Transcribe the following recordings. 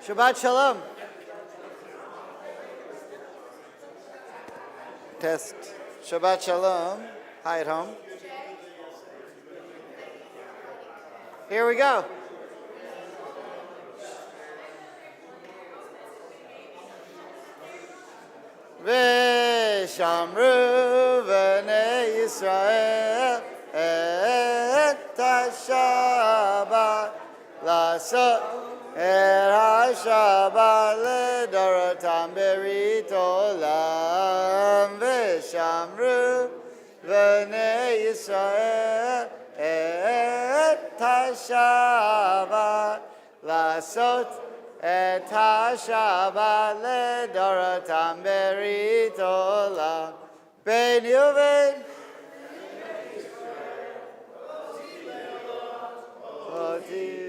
Shabbat Shalom. Test. Shabbat Shalom. Hi at home. Here we go. V'shamru v'nei Yisrael et ha-Shabbat לעשות את השבת לדורותם ברית עולם ושמרו בני ישראל את השבת לעשות את השבת לדורותם ברית עולם ביני ובין אותי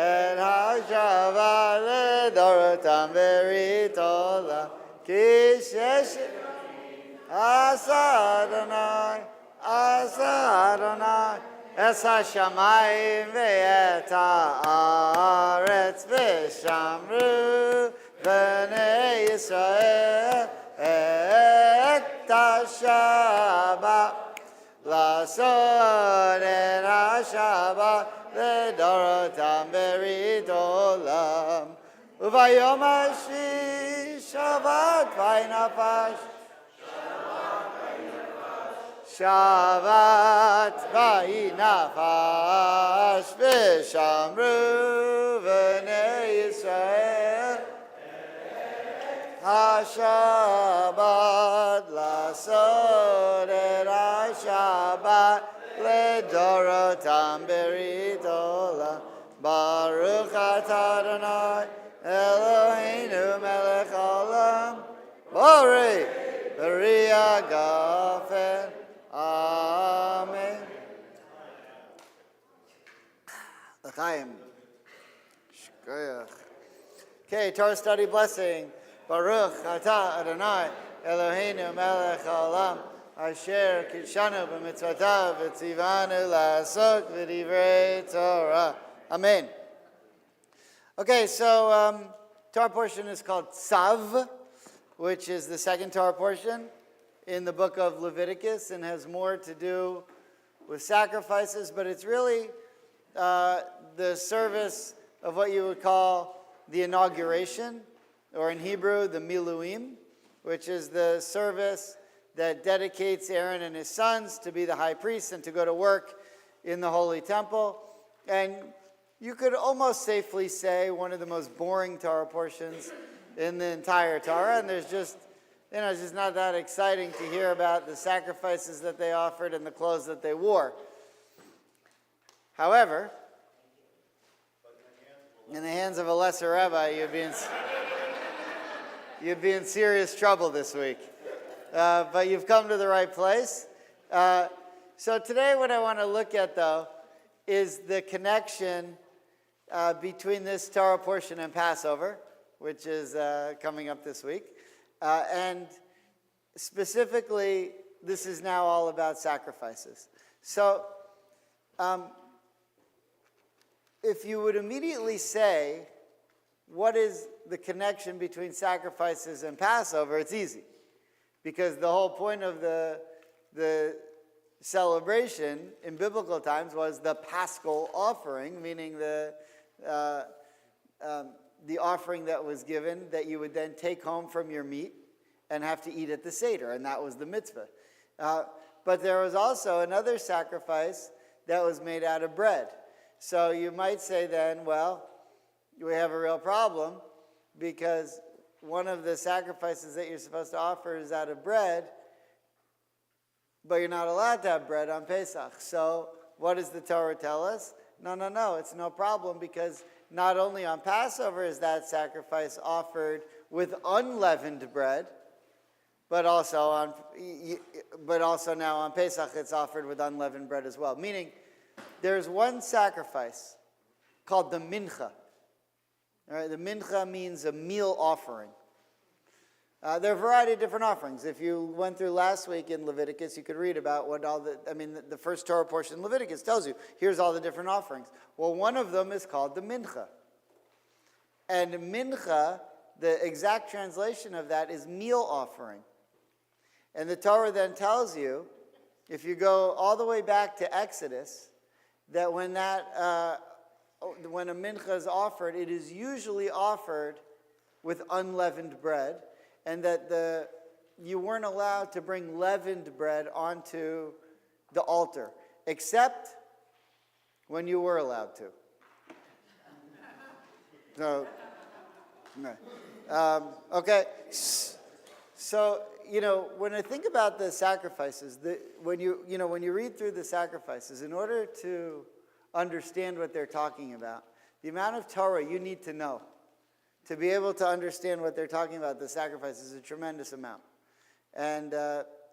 את השבת לדורותם ברית עולם כי שש עשה אדוני את השמיים ואת הארץ ושמרו בני ישראל את השבת לעשות את השבת לדורותם ברית עולם וביום השביעי שבת וינפש שבת וינפש ושמרו בני ישראל השבת לעשות את השבת לדורותם ברית עולם ברוך אתה אדוני אלוהינו מלך העולם בורא בריאה גפן amen. L'chaim. Shkoyach. Okay, Torah Study blessing. Baruch atah Adonai Eloheinu melech haolam asher kidshanu b'mitzvotav v'tzivanu la'asok v'divrei Torah. Amen. Okay, so Torah portion is called Tzav, which is the second Torah portion in the book of Leviticus and has more to do with sacrifices, but it's really the service of what you would call the inauguration, or in Hebrew, the Miluim, which is the service that dedicates Aaron and his sons to be the high priests and to go to work in the Holy Temple. And you could almost safely say one of the most boring Torah portions in the entire Torah, and there's just it's just not that exciting to hear about the sacrifices that they offered and the clothes that they wore. However, in the hands of a lesser rabbi, you'd be in serious trouble this week. But you've come to the right place. So today what I want to look at, though, is the connection between this Torah portion and Passover, which is coming up this week. And specifically, this is now all about sacrifices. So, if you would immediately say, what is the connection between sacrifices and Passover? It's easy. Because the whole point of the celebration in biblical times was the Paschal offering, meaning the offering that was given that you would then take home from your meat and have to eat at the Seder, and that was the mitzvah. But there was also another sacrifice that was made out of bread. So you might say then, well, we have a real problem because one of the sacrifices that you're supposed to offer is out of bread, but you're not allowed to have bread on Pesach. So what does the Torah tell us? No, it's no problem because not only on Passover is that sacrifice offered with unleavened bread, but also now on Pesach it's offered with unleavened bread as well. Meaning, there's one sacrifice called the mincha. All right, the mincha means a meal offering. There are a variety of different offerings. If you went through last week in Leviticus, you could read about what all the first Torah portion in Leviticus tells you. Here's all the different offerings. Well, one of them is called the mincha. And mincha, the exact translation of that is meal offering. And the Torah then tells you, if you go all the way back to Exodus, that when a mincha is offered, it is usually offered with unleavened bread, and that you weren't allowed to bring leavened bread onto the altar, except when you were allowed to. So, okay. So, when I think about the sacrifices, when you read through the sacrifices, in order to understand what they're talking about, the amount of Torah you need to know to be able to understand what they're talking about, the sacrifice, is a tremendous amount. And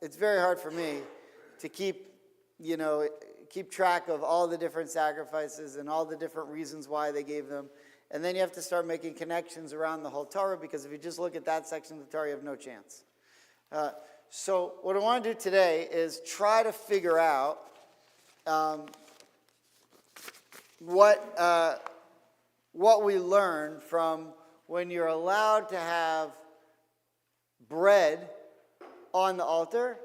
it's very hard for me to keep track of all the different sacrifices and all the different reasons why they gave them. And then you have to start making connections around the whole Torah, because if you just look at that section of the Torah, you have no chance. So what I want to do today is try to figure out what we learn from when you're allowed to have bread on the altar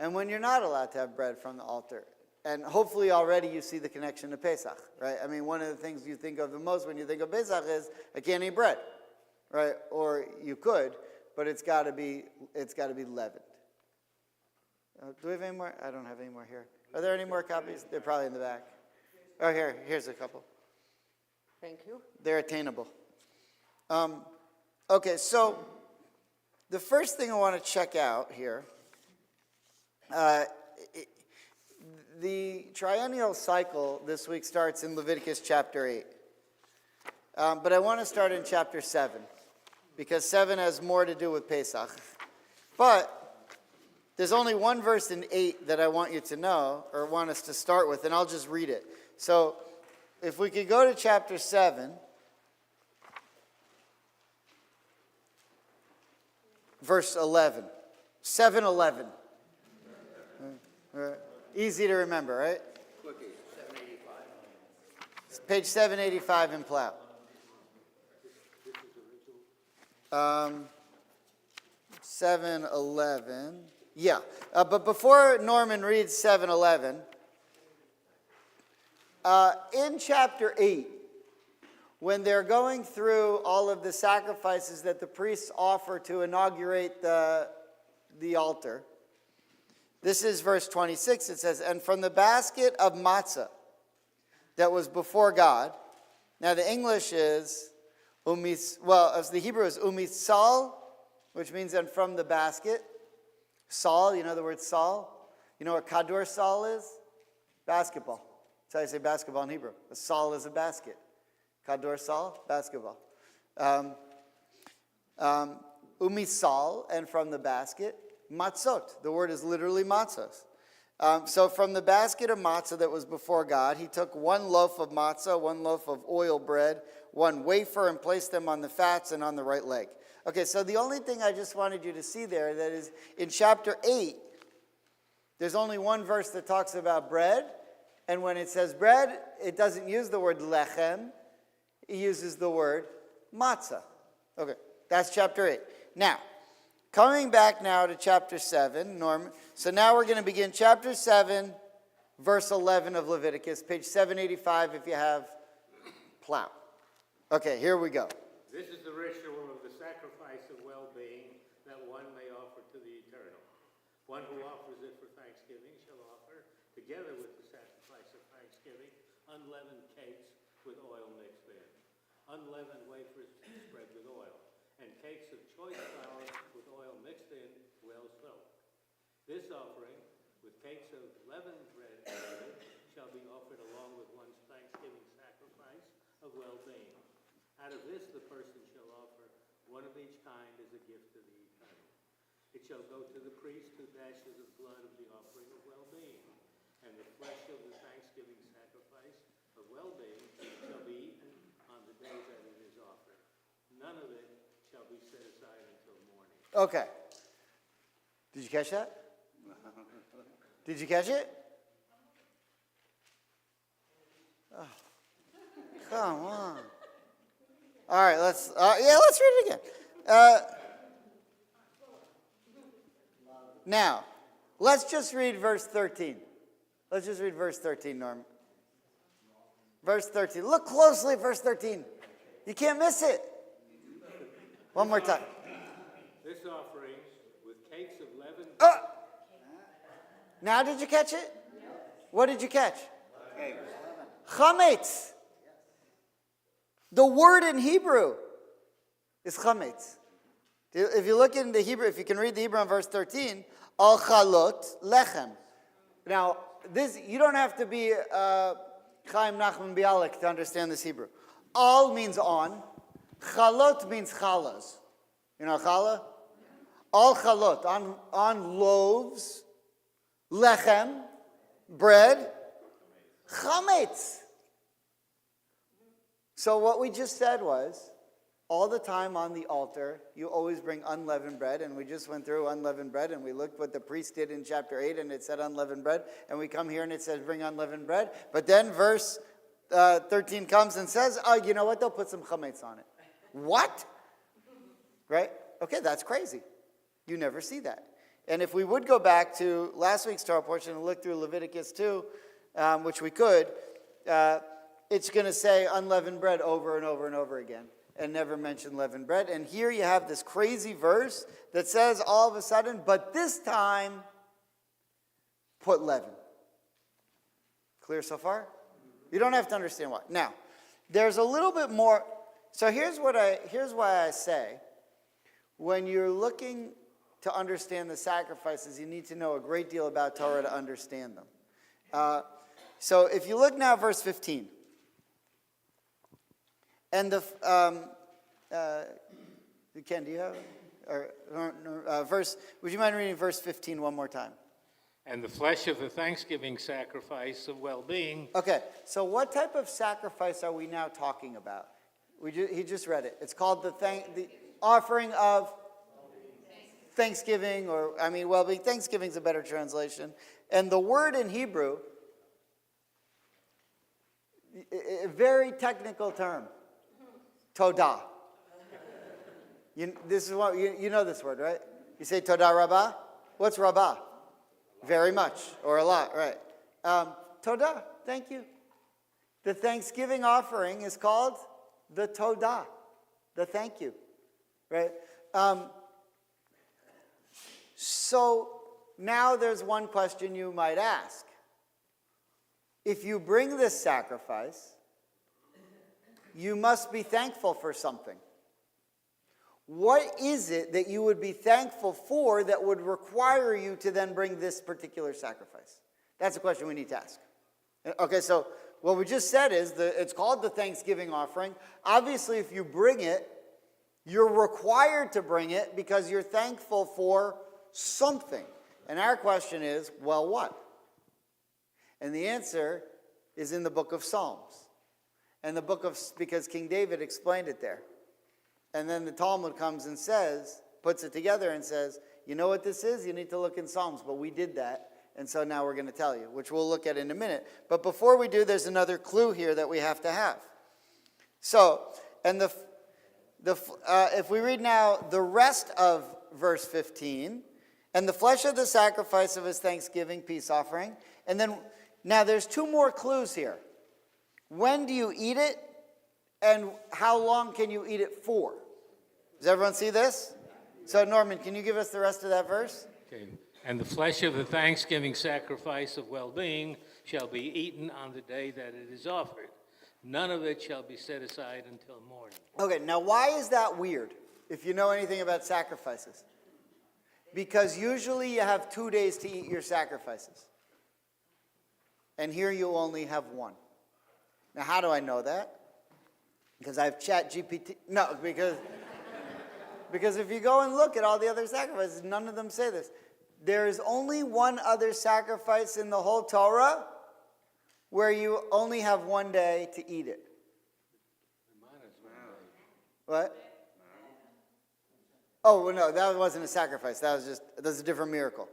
and when you're not allowed to have bread from the altar. And hopefully already you see the connection to Pesach, right? I mean, one of the things you think of the most when you think of Pesach is, I can't eat bread, right? Or you could, but it's got to be leavened. Do we have any more? I don't have any more here. Are there any more copies? They're probably in the back. Oh, here's a couple. Thank you. They're attainable. Okay, so the first thing I want to check out here, the triennial cycle this week starts in Leviticus chapter 8. But I want to start in chapter 7, because 7 has more to do with Pesach. But there's only one verse in 8 that I want you to know, or want us to start with, and I'll just read it. So if we could go to chapter 7, verse 11. 7:11. Easy to remember, right? Quickie, 785. It's page 785 in Plow. 7:11. Yeah. But before Norman reads 7:11, in chapter 8, when they're going through all of the sacrifices that the priests offer to inaugurate the altar, this is verse 26. It says, and from the basket of matzah that was before God. Now the English is, the Hebrew is umisal, which means and from the basket. Sal, you know the word sal? You know what kadur sal is? Basketball. That's how you say basketball in Hebrew. A sal is a basket. Kadur sal, basketball. Umisal, and from the basket. Matzot. The word is literally matzos. So from the basket of matzah that was before God, he took one loaf of matzah, one loaf of oil bread, one wafer, and placed them on the fats and on the right leg. Okay, so the only thing I just wanted you to see there, that is in chapter 8, there's only one verse that talks about bread. And when it says bread, it doesn't use the word lechem. It uses the word matzah. Okay, that's chapter 8. Now, coming back now to chapter 7, Norm. So now we're going to begin chapter 7, verse 11 of Leviticus, page 785 if you have Plow. Okay, here we go. This is the ritual of the sacrifice of well-being that one may offer to the Eternal. One who offers it for thanksgiving shall offer, together with the sacrifice of thanksgiving, unleavened cakes with oil mixed in, unleavened wafers spread with oil, and cakes of choice flour with oil mixed in, well soaked. This offering, with cakes of leavened bread shall be offered along with one's thanksgiving sacrifice of well-being. Out of this the person shall offer one of each kind as a gift to the Eternal. It shall go to the priest who dashes the blood of the offering of well-being, and the flesh of the thanksgiving sacrifice of well-being shall be eaten on the day that it is offered. None of it shall be set aside until morning. Okay. Did you catch that? Did you catch it? Oh, come on. All right, let's read it again. Now, let's just read verse 13. Let's just read verse 13, Norm. Verse 13. Look closely at verse 13. You can't miss it. One more time. This offering with cakes of leavened Now did you catch it? What did you catch? Chametz. The word in Hebrew is chametz. If you look in the Hebrew, if you can read the Hebrew in verse 13, al chalot lechem. Now, this you don't have to be Chaim Nachman Bialik to understand this Hebrew. Al means on. Chalot means chalas. You know challah? Al chalot, on loaves, lechem, bread, chametz. So what we just said was, all the time on the altar, you always bring unleavened bread, and we just went through unleavened bread, and we looked what the priest did in chapter 8, and it said unleavened bread, and we come here and it says bring unleavened bread, but then verse 13 comes and says, oh, you know what, they'll put some chametz on it. What? Right? Okay, that's crazy. You never see that. And if we would go back to last week's Torah portion and look through Leviticus 2, which we could, it's going to say unleavened bread over and over and over again and never mention leavened bread. And here you have this crazy verse that says all of a sudden, but this time, put leaven. Clear so far? You don't have to understand why. Now, there's a little bit more. So here's why I say, when you're looking to understand the sacrifices, you need to know a great deal about Torah to understand them. So if you look now at verse 15, and Ken, do you have verse? Would you mind reading verse 15 one more time? and the flesh of the thanksgiving sacrifice of well-being. Okay, so what type of sacrifice are we now talking about? He just read it. It's called the offering of thanksgiving, or well-being. Thanksgiving is a better translation. And the word in Hebrew, a very technical term, todah. This is what you know this word, right? You say todah rabbah. What's rabbah? Very much or a lot, right? Todah. Thank you. The Thanksgiving offering is called the todah, the thank you, right? So now there's one question you might ask. If you bring this sacrifice, you must be thankful for something. What is it that you would be thankful for that would require you to then bring this particular sacrifice? That's a question we need to ask. Okay, so what we just said is it's called the Thanksgiving offering. Obviously, if you bring it, you're required to bring it because you're thankful for something. And our question is, well, what? And the answer is in the book of Psalms. And because King David explained it there. And then the Talmud comes and puts it together and says, you know what this is? You need to look in Psalms, but we did that. And so now we're going to tell you, which we'll look at in a minute. But before we do, there's another clue here that we have to have. So, and if we read now the rest of verse 15, and the flesh of the sacrifice of his thanksgiving, peace offering. And then, now there's two more clues here. When do you eat it? And how long can you eat it for? Does everyone see this? So Norman, can you give us the rest of that verse? Okay. And the flesh of the thanksgiving sacrifice of well-being shall be eaten on the day that it is offered. None of it shall be set aside until morning. Okay, now why is that weird, if you know anything about sacrifices? Because usually you have 2 days to eat your sacrifices. And here you only have one. Now how do I know that? Because I have ChatGPT. No, because if you go and look at all the other sacrifices, none of them say this. There is only one other sacrifice in the whole Torah where you only have 1 day to eat it. What? Oh, well, no, that wasn't a sacrifice. That's a different miracle.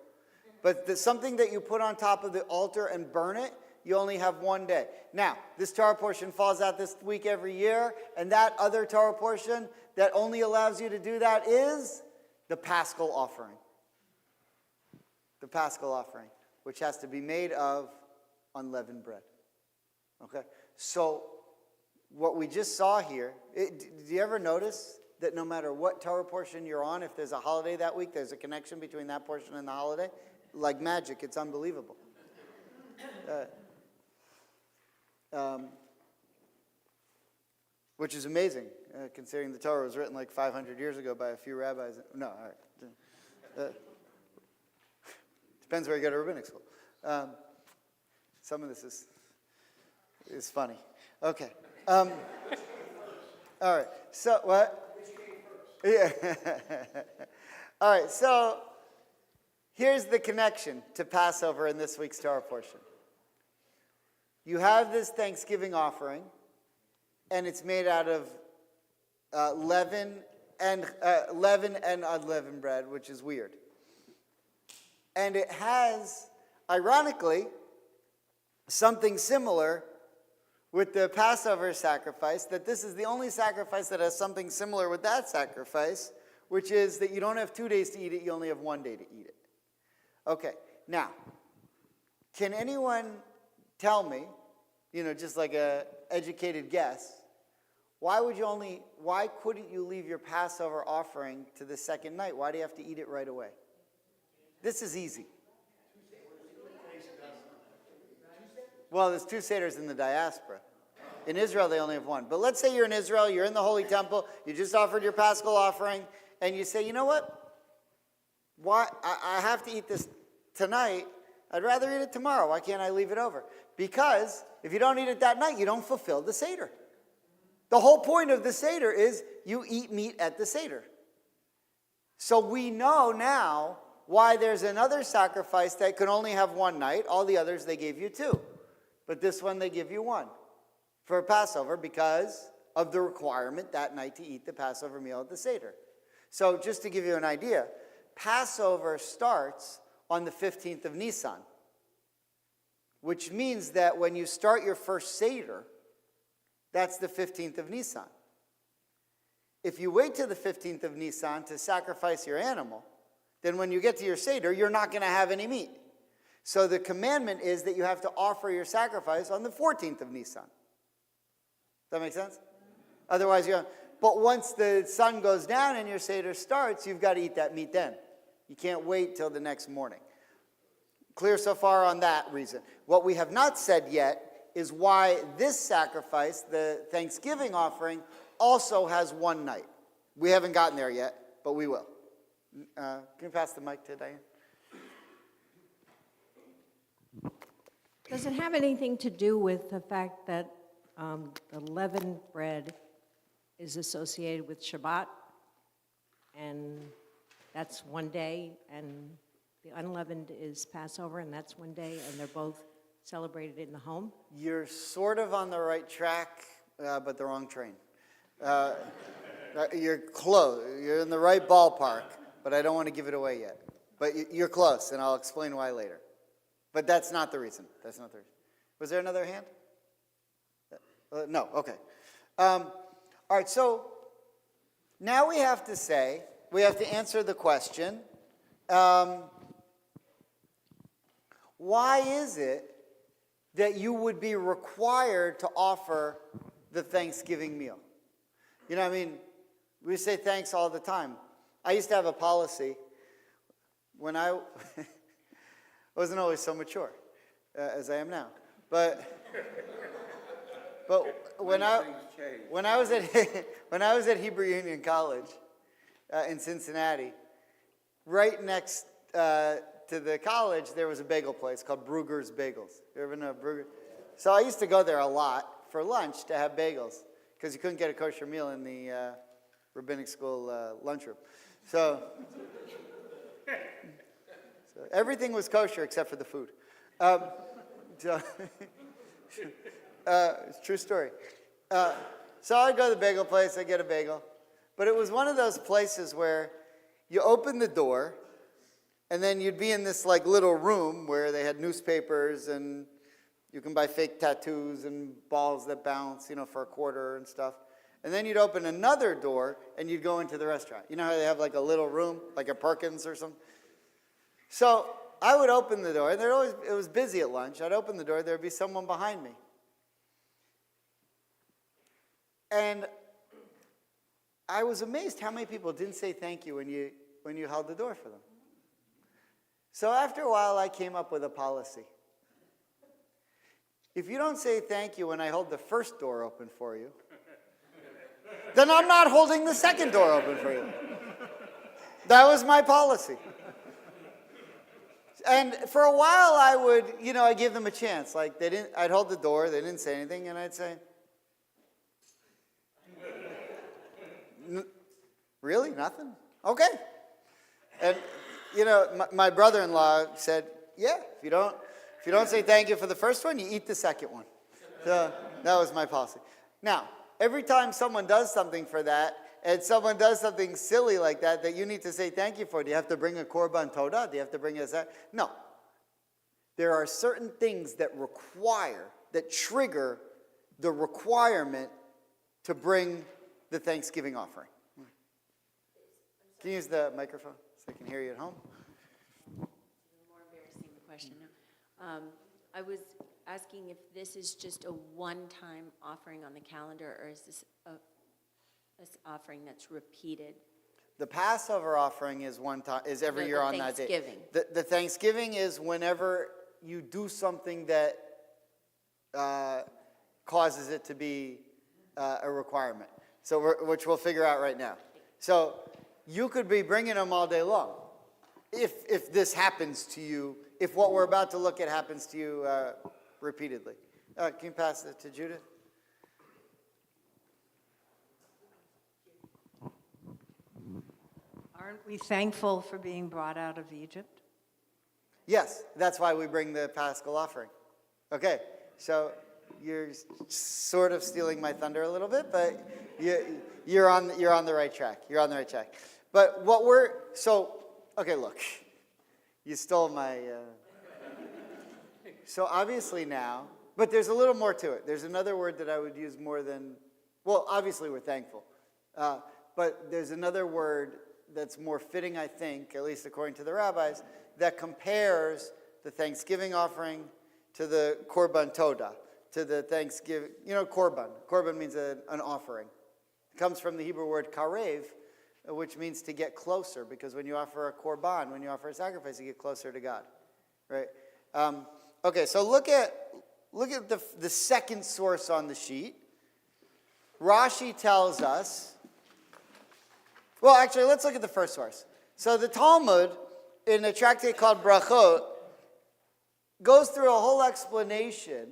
But something that you put on top of the altar and burn it, you only have one day. Now, this Torah portion falls out this week every year, and that other Torah portion that only allows you to do that is the Paschal offering. The Paschal offering, which has to be made of unleavened bread. Okay? So, what we just saw here, did you ever notice that no matter what Torah portion you're on, if there's a holiday that week, there's a connection between that portion and the holiday? Like magic, it's unbelievable. Which is amazing, considering the Torah was written like 500 years ago by a few rabbis. No, all right. Depends where you go to rabbinic school. Some of this is funny. Okay. All right. So what? Yeah. All right. So here's the connection to Passover in this week's Torah portion. You have this Thanksgiving offering, and it's made out of leaven and unleavened bread, which is weird. And it has, ironically, something similar with the Passover sacrifice, that this is the only sacrifice that has something similar with that sacrifice, which is that you don't have 2 days to eat it, you only have 1 day to eat it. Okay, now, can anyone tell me, just like a educated guess, why couldn't you leave your Passover offering to the second night? Why do you have to eat it right away? This is easy. Well, there's 2 seders in the diaspora. In Israel, they only have 1. But let's say you're in Israel, you're in the Holy Temple, you just offered your Paschal offering, and you say, you know what? Why I have to eat this tonight. I'd rather eat it tomorrow. Why can't I leave it over? Because if you don't eat it that night, you don't fulfill the Seder. The whole point of the Seder is you eat meat at the Seder. So we know now why there's another sacrifice that could only have 1 night. All the others, they gave you 2. But this one, they give you 1 for Passover because of the requirement that night to eat the Passover meal at the Seder. So just to give you an idea, Passover starts on the 15th of Nisan, which means that when you start your first Seder, that's the 15th of Nisan. If you wait till the 15th of Nisan to sacrifice your animal, then when you get to your Seder, you're not going to have any meat. So the commandment is that you have to offer your sacrifice on the 14th of Nisan. Does that make sense? Otherwise, but once the sun goes down and your Seder starts, you've got to eat that meat then. You can't wait till the next morning. Clear so far on that reason. What we have not said yet is why this sacrifice, the Thanksgiving offering, also has 1 night. We haven't gotten there yet, but we will. Can you pass the mic to Diane? Does it have anything to do with the fact that the leavened bread is associated with Shabbat, and that's 1 day, and the unleavened is Passover, and that's 1 day, and they're both celebrated in the home? You're sort of on the right track, but the wrong train. You're close. You're in the right ballpark, but I don't want to give it away yet. But you're close, and I'll explain why later. But that's not the reason. That's not the reason. Was there another hand? No, okay. All right, so now we have to answer the question, why is it that you would be required to offer the Thanksgiving meal? We say thanks all the time. I used to have a policy when I wasn't always so mature as I am now. But when I was at Hebrew Union College in Cincinnati, right next to the college, there was a bagel place called Bruegger's Bagels. You ever know Bruegger? So I used to go there a lot for lunch to have bagels because you couldn't get a kosher meal in the rabbinic school lunchroom. So everything was kosher except for the food. It's a true story. So I'd go to the bagel place, I'd get a bagel. But it was one of those places where you open the door, and then you'd be in this like little room where they had newspapers, and you can buy fake tattoos and balls that bounce, for a quarter and stuff. And then you'd open another door, and you'd go into the restaurant. You know how they have like a little room, like a Perkins or something? So I would open the door, and it was busy at lunch. I'd open the door, there'd be someone behind me. And I was amazed how many people didn't say thank you when you held the door for them. So after a while, I came up with a policy. If you don't say thank you when I hold the first door open for you, then I'm not holding the second door open for you. That was my policy. And for a while, I would, I'd give them a chance. Like I'd hold the door, they didn't say anything, and I'd say, really? Nothing? Okay. And, my brother-in-law said, yeah, if you don't say thank you for the first one, you eat the second one. So that was my policy. Now, every time someone does something for that, and someone does something silly like that you need to say thank you for, do you have to bring a korban todah? Do you have to bring a... No. There are certain things that trigger the requirement to bring the Thanksgiving offering. Can you use the microphone so I can hear you at home? More embarrassing question now. I was asking if this is just a one-time offering on the calendar, or is this this offering that's repeated? The Passover offering is every year on that day. Thanksgiving. The Thanksgiving is whenever you do something that causes it to be a requirement. So which we'll figure out right now. So you could be bringing them all day long. If this happens to you, if what we're about to look at happens to you repeatedly. Can you pass it to Judith? Aren't we thankful for being brought out of Egypt? Yes, that's why we bring the Paschal offering. Okay, so you're sort of stealing my thunder a little bit, but you're on the right track. You're on the right track. But okay, look, you stole my. So obviously now, but there's a little more to it. There's another word that I would use more than, well, obviously we're thankful, but there's another word that's more fitting, I think, at least according to the rabbis, that compares the Thanksgiving offering to the korban todah, to the Thanksgiving, korban. Korban means an offering. It comes from the Hebrew word karev, which means to get closer, because when you offer a korban, when you offer a sacrifice, you get closer to God, right? Okay, so look at the second source on the sheet. Rashi tells us, well, actually, let's look at the first source. So the Talmud, in a tractate called Brachot, goes through a whole explanation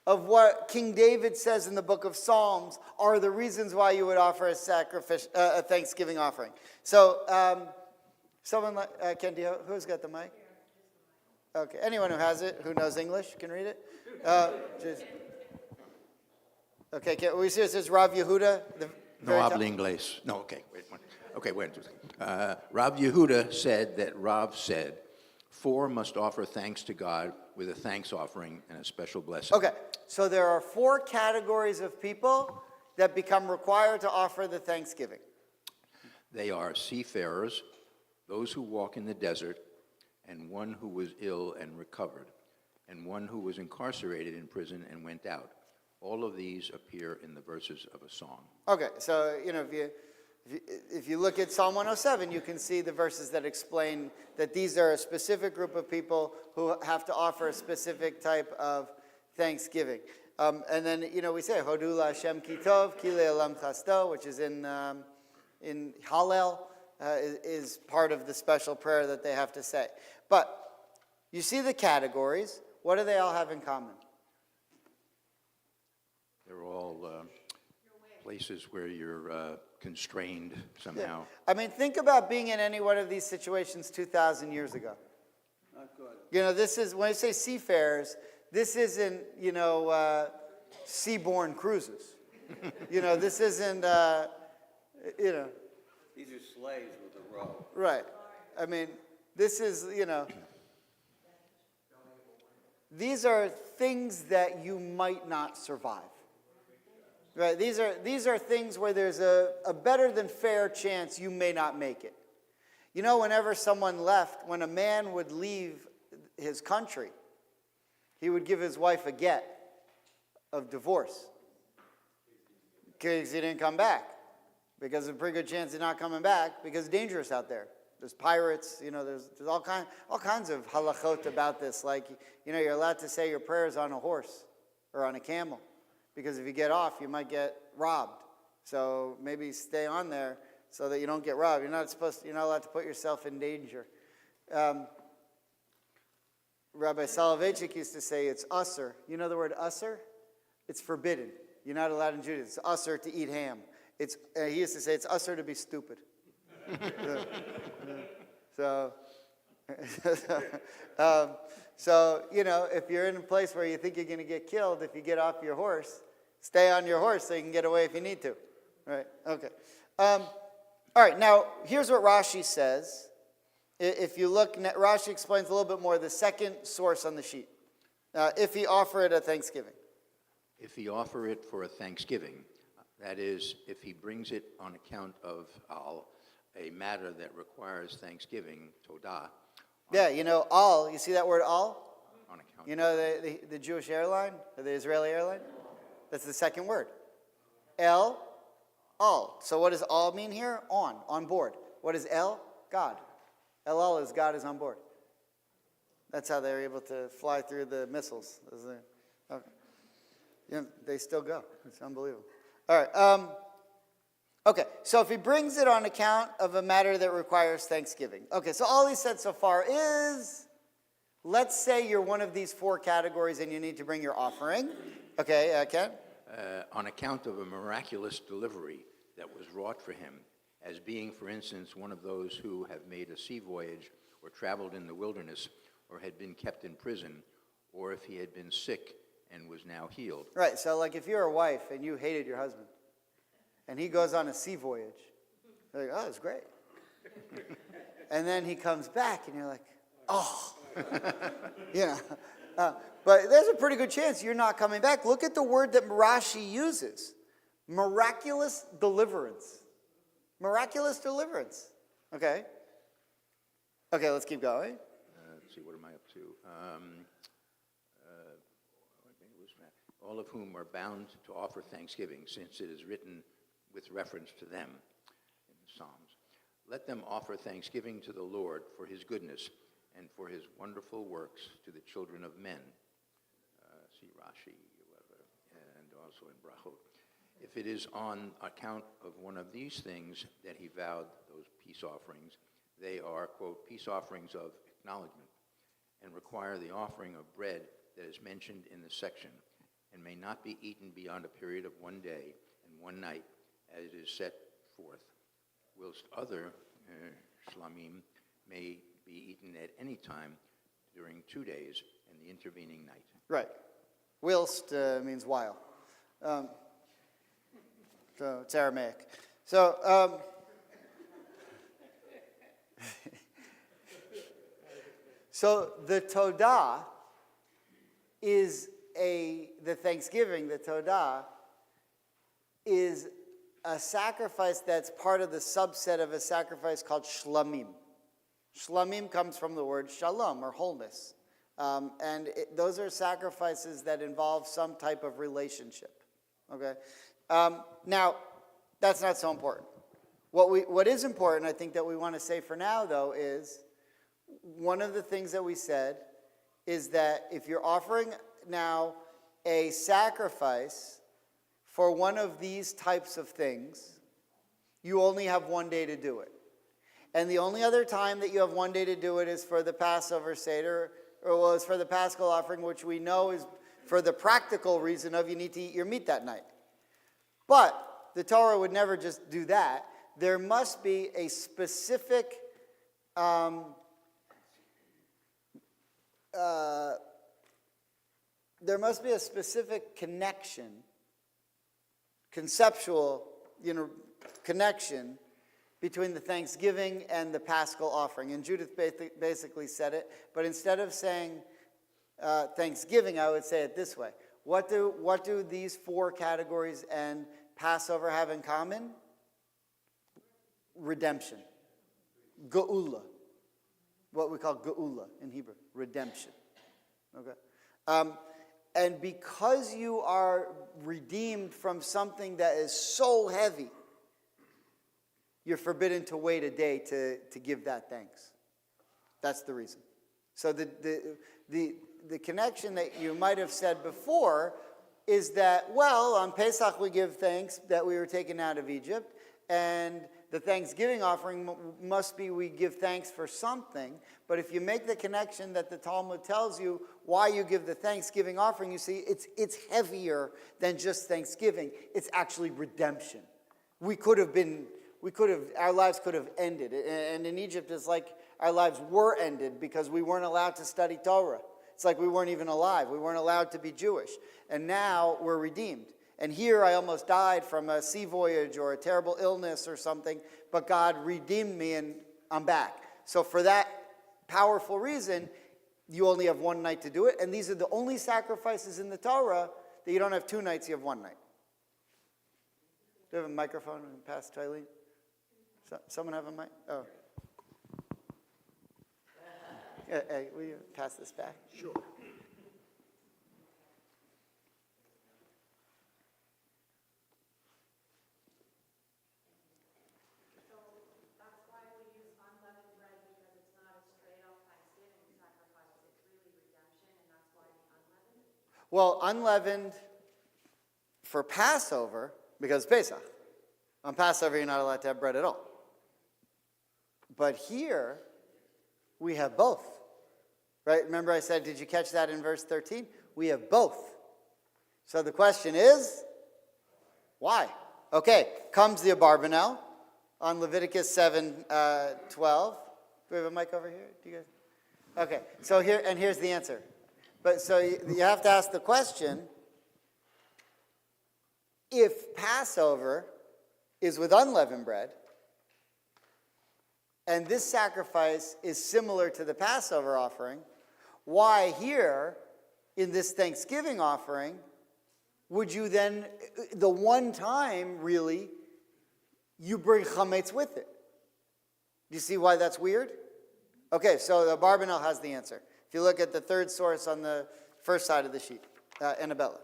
of what King David says in the book of Psalms are the reasons why you would offer a Thanksgiving offering. So, someone like Ken, who's got the mic? Okay, anyone who has it, who knows English, can read it. Okay, we see it says Rav Yehuda. No hablo inglés. No, okay, wait. Rav Yehuda said that Rav said, 4 must offer thanks to God with a thanks offering and a special blessing. Okay, so there are 4 categories of people that become required to offer the Thanksgiving. They are seafarers, those who walk in the desert, and one who was ill and recovered, and one who was incarcerated in prison and went out. All of these appear in the verses of a song. Okay, so if you look at Psalm 107, you can see the verses that explain that these are a specific group of people who have to offer a specific type of thanksgiving. And then, we say, Hodu LaHashem ki tov, ki le'olam chasto, which is in Hallel, is part of the special prayer that they have to say. But you see the categories. What do they all have in common? They're all places where you're constrained somehow. Yeah. I mean, think about being in any one of these situations 2,000 years ago. Not good. This is, when I say seafarers, this isn't, seaborne cruises. This isn't, These are slaves with a row. Right. I mean, this is, these are things that you might not survive. Right? These are things where there's a better than fair chance you may not make it. Whenever someone left, when a man would leave his country, he would give his wife a get of divorce. Because he didn't come back. Because there's a pretty good chance he's not coming back because it's dangerous out there. There's pirates, there's all kinds of halachot about this. Like, you're allowed to say your prayers on a horse or on a camel. Because if you get off, you might get robbed. So maybe stay on there so that you don't get robbed. You're not allowed to put yourself in danger. Rabbi Soloveitchik used to say it's usser. You know the word usser? It's forbidden. You're not allowed in Judaism. It's usser to eat ham. He used to say it's usser to be stupid. So, if you're in a place where you think you're going to get killed, if you get off your horse, stay on your horse so you can get away if you need to. Right? Okay. All right. Now, here's what Rashi says. If you look, Rashi explains a little bit more the second source on the sheet. If he offer it at Thanksgiving. If he offer it for a Thanksgiving, that is, if he brings it on account of a matter that requires Thanksgiving, Todah. Yeah, al, you see that word al? On account The Jewish airline, or the Israeli airline? That's the second word. El, al. So what does al mean here? On board. What is el? God. El is God is on board. That's how they're able to fly through the missiles. Okay. They still go. It's unbelievable. All right. Okay, so if he brings it on account of a matter that requires Thanksgiving. Okay, so all he said so far is, let's say you're one of these four categories and you need to bring your offering. Okay, Ken? On account of a miraculous delivery that was wrought for him, as being, for instance, one of those who have made a sea voyage or traveled in the wilderness or had been kept in prison, or if he had been sick and was now healed. Right, so like if you're a wife and you hated your husband, and he goes on a sea voyage, you're like, oh, it's great. And then he comes back and you're like, oh. But there's a pretty good chance you're not coming back. Look at the word that Rashi uses. Miraculous deliverance. Miraculous deliverance. Okay. Okay, let's keep going. Let's see, what am I up to? All of whom are bound to offer thanksgiving, since it is written with reference to them in the Psalms. Let them offer thanksgiving to the Lord for his goodness and for his wonderful works to the children of men. See Rashi, and also in Brachot. If it is on account of one of these things that he vowed those peace offerings, they are, quote, peace offerings of acknowledgement, and require the offering of bread that is mentioned in the section, and may not be eaten beyond a period of 1 day and 1 night, as it is set forth, whilst other shlamim may be eaten at any time during 2 days and the intervening night. Right. Whilst means while. So it's Aramaic. So, so the Todah is the Thanksgiving, the Todah, is a sacrifice that's part of the subset of a sacrifice called shlamim. Shlamim comes from the word shalom, or wholeness. And those are sacrifices that involve some type of relationship. Okay? Now, that's not so important. What is important, I think, that we want to say for now, though, is one of the things that we said is that if you're offering now a sacrifice for one of these types of things, you only have 1 day to do it. And the only other time that you have 1 day to do it is for the Passover Seder, or is for the Paschal offering, which we know is for the practical reason of you need to eat your meat that night. But the Torah would never just do that. There must be a specific connection, conceptual, connection between the thanksgiving and the paschal offering. And Judith basically said it, but instead of saying thanksgiving, I would say it this way. What do these four categories and Passover have in common? Redemption. Geula. What we call geula in Hebrew. Redemption. Okay? And because you are redeemed from something that is so heavy, you're forbidden to wait a day to give that thanks. That's the reason. So the connection that you might have said before is that, well, on Pesach we give thanks that we were taken out of Egypt, and the Thanksgiving offering must be we give thanks for something. But if you make the connection that the Talmud tells you why you give the Thanksgiving offering, you see it's heavier than just Thanksgiving. It's actually redemption. Our lives could have ended. And in Egypt, it's like our lives were ended because we weren't allowed to study Torah. It's like we weren't even alive. We weren't allowed to be Jewish. And now we're redeemed. And here I almost died from a sea voyage or a terrible illness or something, but God redeemed me and I'm back. So for that powerful reason, you only have one night to do it. And these are the only sacrifices in the Torah that you don't have 2 nights, you have 1 night. Do you have a microphone and pass to Eileen? Someone have a mic? Oh. Hey, will you pass this back? Sure. Well, unleavened for Passover, because Pesach. On Passover, you're not allowed to have bread at all. But here, we have both. Right? Remember I said, did you catch that in verse 13? We have both. So the question is, why? Okay, comes the Abarbanel on Leviticus 7:12. Do we have a mic over here? Do you guys? Okay, so here's the answer. But so you have to ask the question, if Passover is with unleavened bread, and this sacrifice is similar to the Passover offering, why here, in this Thanksgiving offering, would you then, the one time, really, you bring chametz with it? Do you see why that's weird? Okay, so the Abarbanel has the answer. If you look at the third source on the first side of the sheet, Annabella.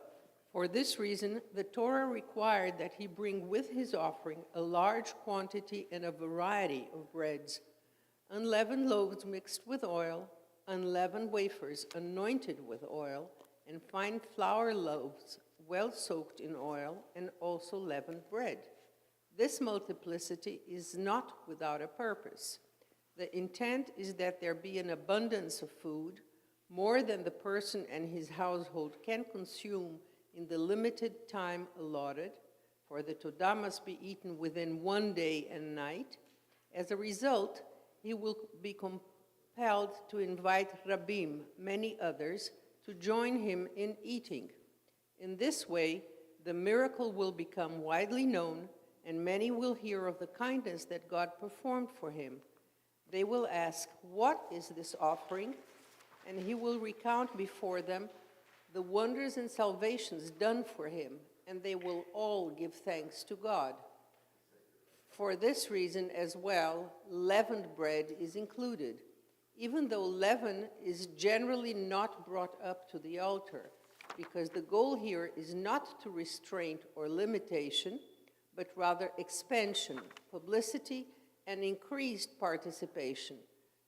For this reason, the Torah required that he bring with his offering a large quantity and a variety of breads, unleavened loaves mixed with oil, unleavened wafers anointed with oil, and fine flour loaves well soaked in oil, and also leavened bread. This multiplicity is not without a purpose. The intent is that there be an abundance of food, more than the person and his household can consume in the limited time allotted, for the Todah must be eaten within 1 day and night. As a result, he will be compelled to invite Rabbim, many others, to join him in eating. In this way, the miracle will become widely known, and many will hear of the kindness that God performed for him. They will ask, "What is this offering?" And he will recount before them the wonders and salvations done for him, and they will all give thanks to God. For this reason as well, leavened bread is included, even though leaven is generally not brought up to the altar, because the goal here is not to restraint or limitation, but rather expansion, publicity, and increased participation,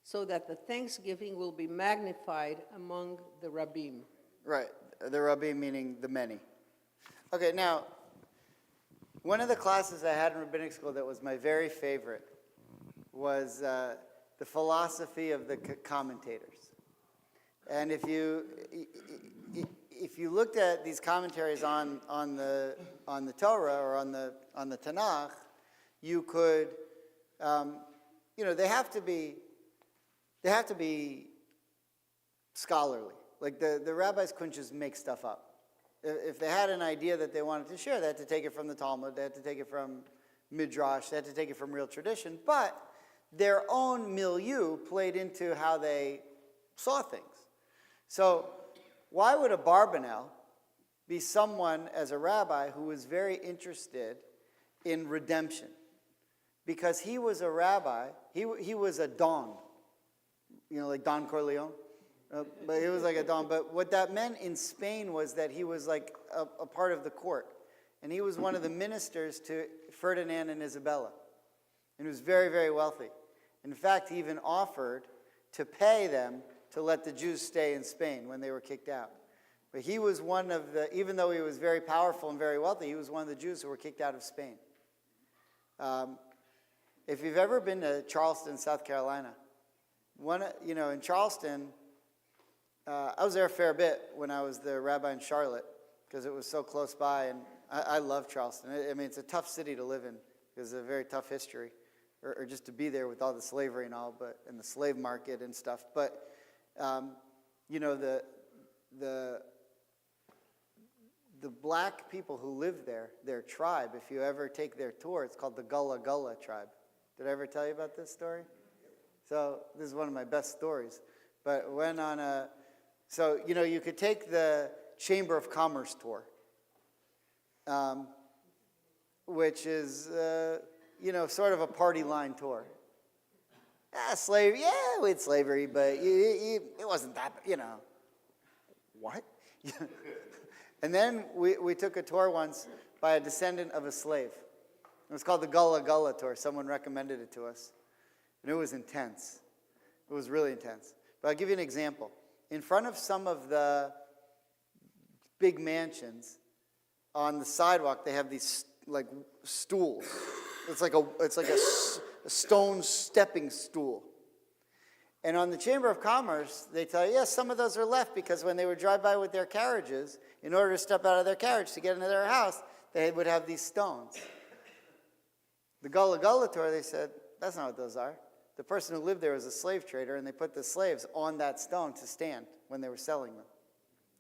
so that the thanksgiving will be magnified among the Rabbim. Right, the Rabbim meaning the many. Okay, now, one of the classes I had in rabbinic school that was my very favorite was the philosophy of the commentators. And if you looked at these commentaries on the Torah or on the Tanakh, you could, they have to be scholarly. Like the rabbis couldn't just make stuff up. If they had an idea that they wanted to share, they had to take it from the Talmud, they had to take it from midrash. They had to take it from real tradition. But their own milieu played into how they saw things. So why would a Barbanel be someone as a rabbi who was very interested in redemption? Because he was a rabbi, he was a Don, like Don Corleone. But he was like a Don. But what that meant in Spain was that he was like a part of the court. And he was one of the ministers to Ferdinand and Isabella. And he was very, very wealthy. In fact, he even offered to pay them to let the Jews stay in Spain when they were kicked out. But he was one of the, even though he was very powerful and very wealthy, he was one of the Jews who were kicked out of Spain. If you've ever been to Charleston, South Carolina, in Charleston, I was there a fair bit when I was the rabbi in Charlotte because it was so close by, and I love Charleston. I mean, it's a tough city to live in because it's a very tough history, or just to be there with all the slavery and all, and the slave market and stuff. But the black people who live there, their tribe, if you ever take their tour, it's called the Gullah Gullah tribe. Did I ever tell you about this story? So this is one of my best stories. But went on you could take the Chamber of Commerce tour, which is, sort of a party line tour. Slavery, yeah, we had slavery, but it wasn't that, What? And then we took a tour once by a descendant of a slave. It was called the Gullah Gullah tour. Someone recommended it to us. And it was intense. It was really intense. But I'll give you an example. In front of some of the big mansions, on the sidewalk, they have these like stools. It's like a stone stepping stool. And on the Chamber of Commerce, they tell you, yes, some of those are left because when they would drive by with their carriages, in order to step out of their carriage to get into their house, they would have these stones. The Gullah Gullah tour, they said, that's not what those are. The person who lived there was a slave trader, and they put the slaves on that stone to stand when they were selling them.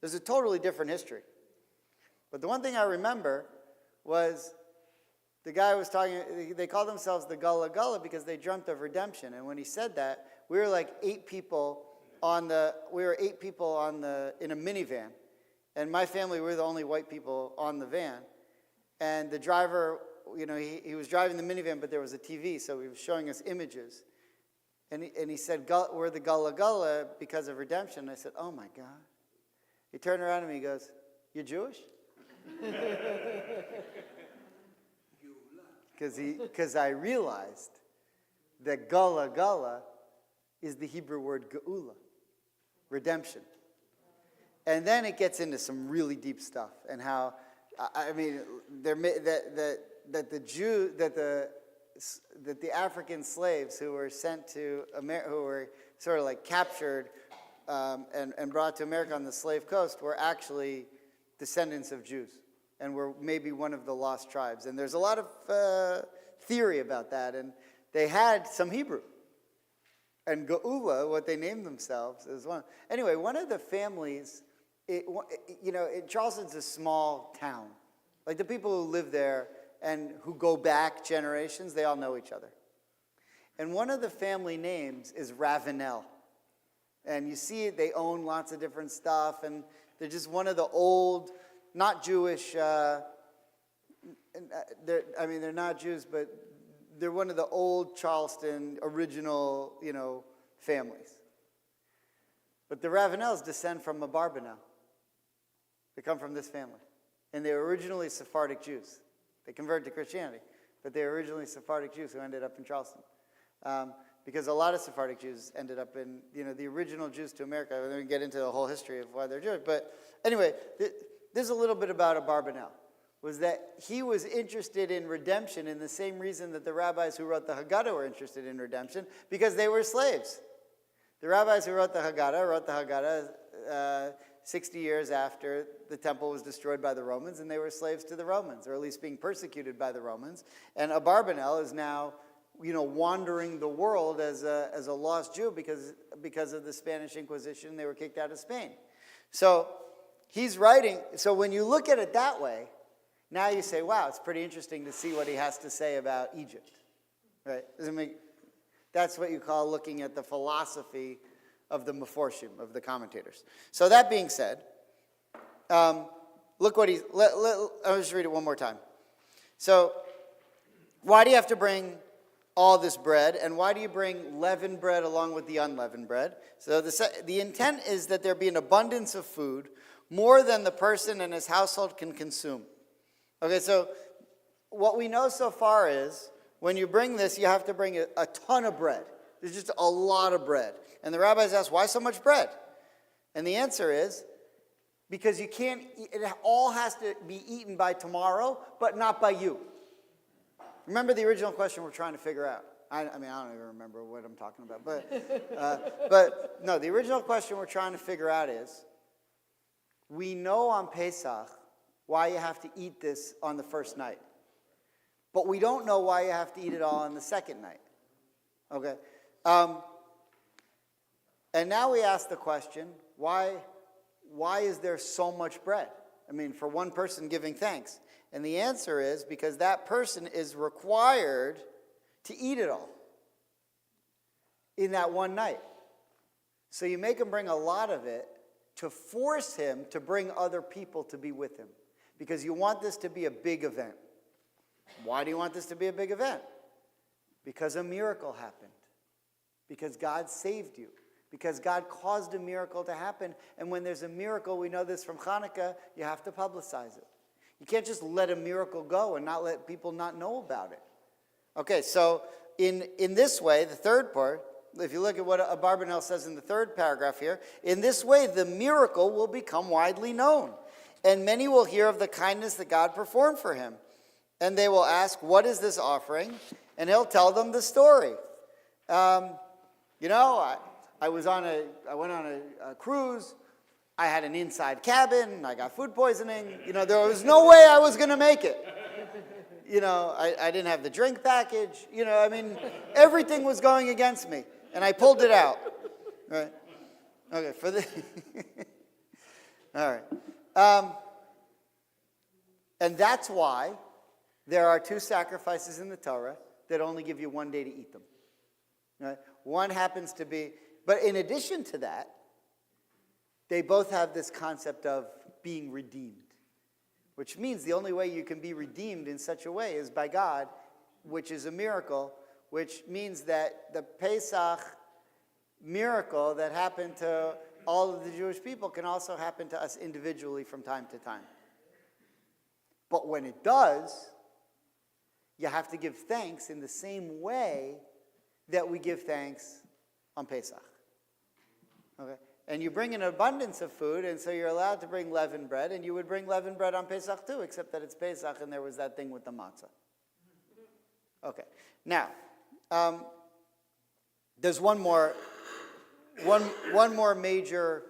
There's a totally different history. But the one thing I remember was the guy was talking, they called themselves the Gullah Gullah because they dreamt of redemption. And when he said that, we were like 8 people in a minivan. And my family, we were the only white people on the van. And the driver, he was driving the minivan, but there was a TV, so he was showing us images. And he said, we're the Gullah Gullah because of redemption. And I said, oh my God. He turned around to me and he goes, you're Jewish? Because I realized that Gullah Gullah is the Hebrew word geula, redemption. And then it gets into some really deep stuff and how, that the African slaves who were sent to America, who were sort of like captured and brought to America on the slave coast, were actually descendants of Jews and were maybe one of the lost tribes. And there's a lot of theory about that. And they had some Hebrew. And Geula, what they named themselves, is one. Anyway, one of the families, Charleston's a small town. Like the people who live there and who go back generations, they all know each other. And one of the family names is Ravenel. And you see they own lots of different stuff, and they're just one of the old, not Jewish, they're not Jews, but they're one of the old Charleston original, families. But the Ravenels descend from a Barbanel. They come from this family. And they were originally Sephardic Jews. They converted to Christianity, but they were originally Sephardic Jews who ended up in Charleston. Because a lot of Sephardic Jews ended up in, the original Jews to America. And then we get into the whole history of why they're Jewish. But anyway, there's a little bit about a Barbanel. Was that he was interested in redemption in the same reason that the rabbis who wrote the Haggadah were interested in redemption, because they were slaves. The rabbis who wrote the Haggadah 60 years after the temple was destroyed by the Romans, and they were slaves to the Romans, or at least being persecuted by the Romans. And a Barbanel is now, wandering the world as a lost Jew because of the Spanish Inquisition. They were kicked out of Spain. So he's writing. So when you look at it that way, Now you say, wow, it's pretty interesting to see what he has to say about Egypt. Right? That's what you call looking at the philosophy of the Meforshim, of the commentators. So that being said, look what I'll just read it one more time. So, why do you have to bring all this bread, and why do you bring leavened bread along with the unleavened bread? So the intent is that there be an abundance of food, more than the person and his household can consume. Okay, so what we know so far is, when you bring this, you have to bring a ton of bread. There's just a lot of bread. And the rabbis ask, why so much bread? And the answer is, because you can't, it all has to be eaten by tomorrow, but not by you. Remember the original question we're trying to figure out. I don't even remember what I'm talking about. But no, the original question we're trying to figure out is, we know on Pesach why you have to eat this on the first night. But we don't know why you have to eat it all on the second night. Okay? And now we ask the question, why is there so much bread? I mean, for one person giving thanks. And the answer is because that person is required to eat it all in that one night. So you make him bring a lot of it to force him to bring other people to be with him. Because you want this to be a big event. Why do you want this to be a big event? Because a miracle happened. Because God saved you. Because God caused a miracle to happen. And when there's a miracle, we know this from Hanukkah, you have to publicize it. You can't just let a miracle go and not let people not know about it. Okay, so in this way, the third part, if you look at what Abarbanel says in the third paragraph here, in this way the miracle will become widely known. And many will hear of the kindness that God performed for him. And they will ask, what is this offering? And he'll tell them the story. I went on a cruise. I had an inside cabin. I got food poisoning. There was no way I was going to make it. I didn't have the drink package. Everything was going against me. And I pulled it out. Right? Okay, all right. And that's why there are two sacrifices in the Torah that only give you 1 day to eat them. Right? One happens to be, but in addition to that, they both have this concept of being redeemed, which means the only way you can be redeemed in such a way is by God, which is a miracle, which means that the Pesach miracle that happened to all of the Jewish people can also happen to us individually from time to time. But when it does, you have to give thanks in the same way that we give thanks on Pesach. Okay? And you bring an abundance of food, and so you're allowed to bring leavened bread, and you would bring leavened bread on Pesach too, except that it's Pesach and there was that thing with the matzah. Okay. Now, there's one more major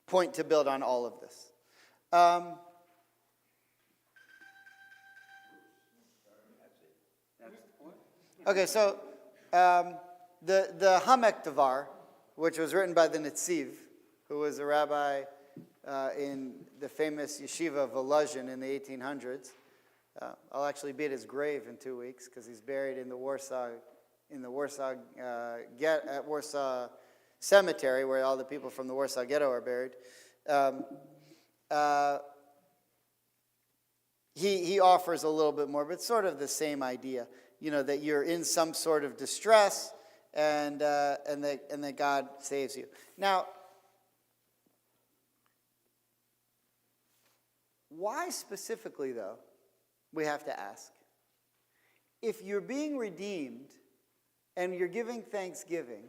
point to build on all of this. Okay, so the Hamek Devar, which was written by the Netziv, who was a rabbi in the famous yeshiva of Volozhin in the 1800s. I'll actually be at his grave in 2 weeks because he's buried in the Warsaw cemetery where all the people from the Warsaw Ghetto are buried. He offers a little bit more, but sort of the same idea. That you're in some sort of distress, and that God saves you. Now, why specifically, though, we have to ask? If you're being redeemed, and you're giving thanksgiving,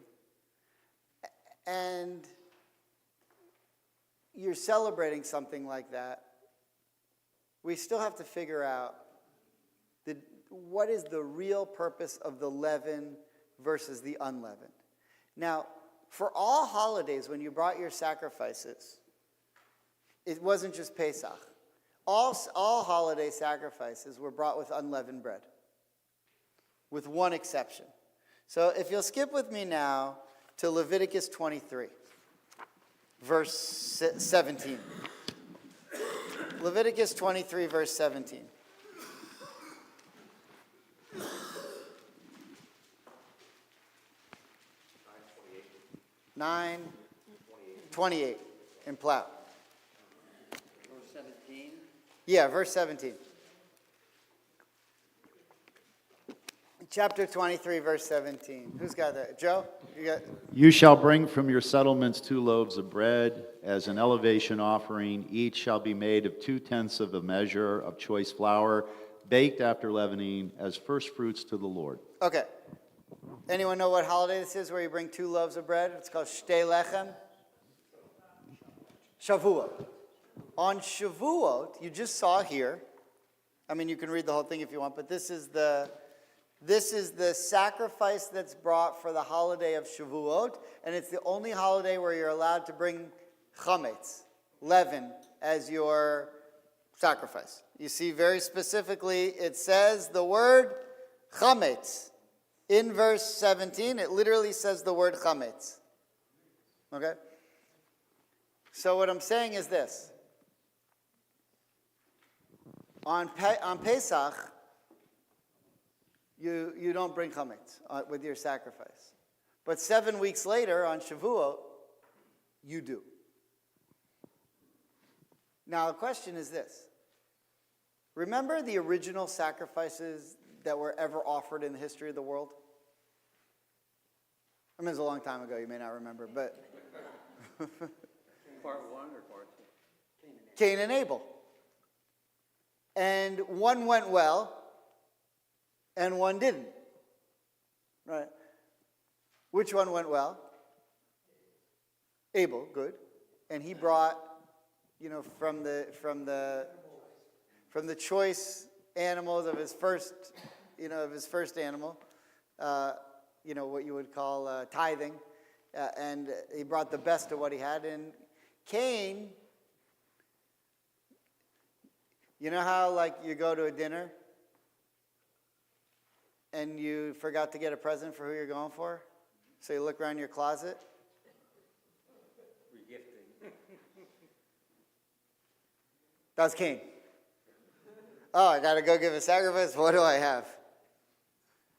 and you're celebrating something like that, we still have to figure out what is the real purpose of the leaven versus the unleavened. Now, for all holidays, when you brought your sacrifices, it wasn't just Pesach. All holiday sacrifices were brought with unleavened bread, with one exception. So if you'll skip with me now to Leviticus 23, verse 17. Leviticus 23, verse 17. 9:28 in Plow. Verse 17. Yeah, verse 17. Chapter 23, verse 17. Who's got that? Joe? You got? You shall bring from your settlements 2 loaves of bread as an elevation offering. Each shall be made of 2/10 of a measure of choice flour, baked after leavening, as first fruits to the Lord. Okay. Anyone know what holiday this is where you bring 2 loaves of bread? It's called Shtei Lechem. Shavuot. On Shavuot, you just saw here, I mean, you can read the whole thing if you want, but this is the sacrifice that's brought for the holiday of Shavuot, and it's the only holiday where you're allowed to bring chametz, leaven, as your sacrifice. You see, very specifically, it says the word chametz. In verse 17, it literally says the word chametz. Okay? So what I'm saying is this. On Pesach, you don't bring chametz with your sacrifice. But 7 weeks later, on Shavuot, you do. Now, the question is this. Remember the original sacrifices that were ever offered in the history of the world? I mean, it was a long time ago. You may not remember, but... Part 1 or part 2? Cain and Abel. And one went well, and one didn't. Right? Which one went well? Abel, good. And he brought, from the choice animals of his first, animal, what you would call tithing, and he brought the best of what he had. And Cain, you know how you go to a dinner and you forgot to get a present for who you're going for? So you look around your closet. Regifting. That's Cain. Oh, I got to go give a sacrifice. What do I have?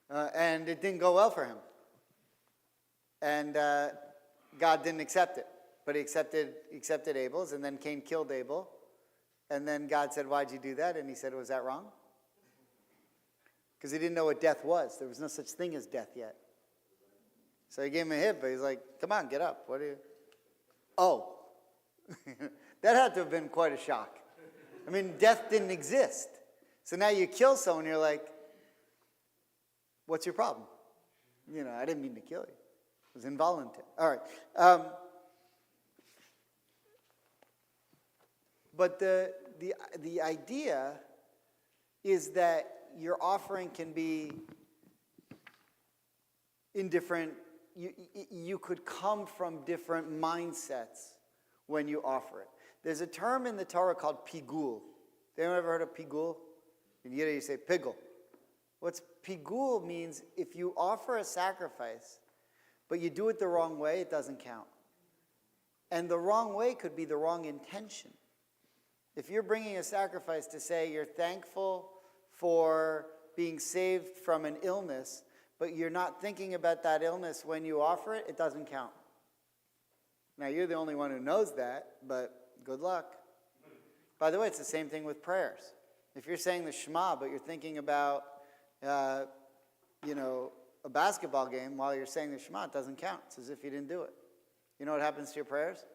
And it didn't go well for him. And God didn't accept it. But he accepted Abel's, and then Cain killed Abel. And then God said, why'd you do that? And he said, was that wrong? Because he didn't know what death was. There was no such thing as death yet. So he gave him a hit, but he's like, come on, get up. What are you? Oh. That had to have been quite a shock. I mean, death didn't exist. So now you kill someone, you're like, what's your problem? I didn't mean to kill you. It was involuntary. All right. But the idea is that your offering can be in different, you could come from different mindsets when you offer it. There's a term in the Torah called pigul. Anyone ever heard of pigul? In Yiddish you say pigul. What's pigul means if you offer a sacrifice, but you do it the wrong way, it doesn't count. And the wrong way could be the wrong intention. If you're bringing a sacrifice to say you're thankful for being saved from an illness, but you're not thinking about that illness when you offer it, it doesn't count. Now, you're the only one who knows that, but good luck. By the way, it's the same thing with prayers. If you're saying the Shema, but you're thinking about, a basketball game while you're saying the Shema, it doesn't count. It's as if you didn't do it. You know what happens to your prayers?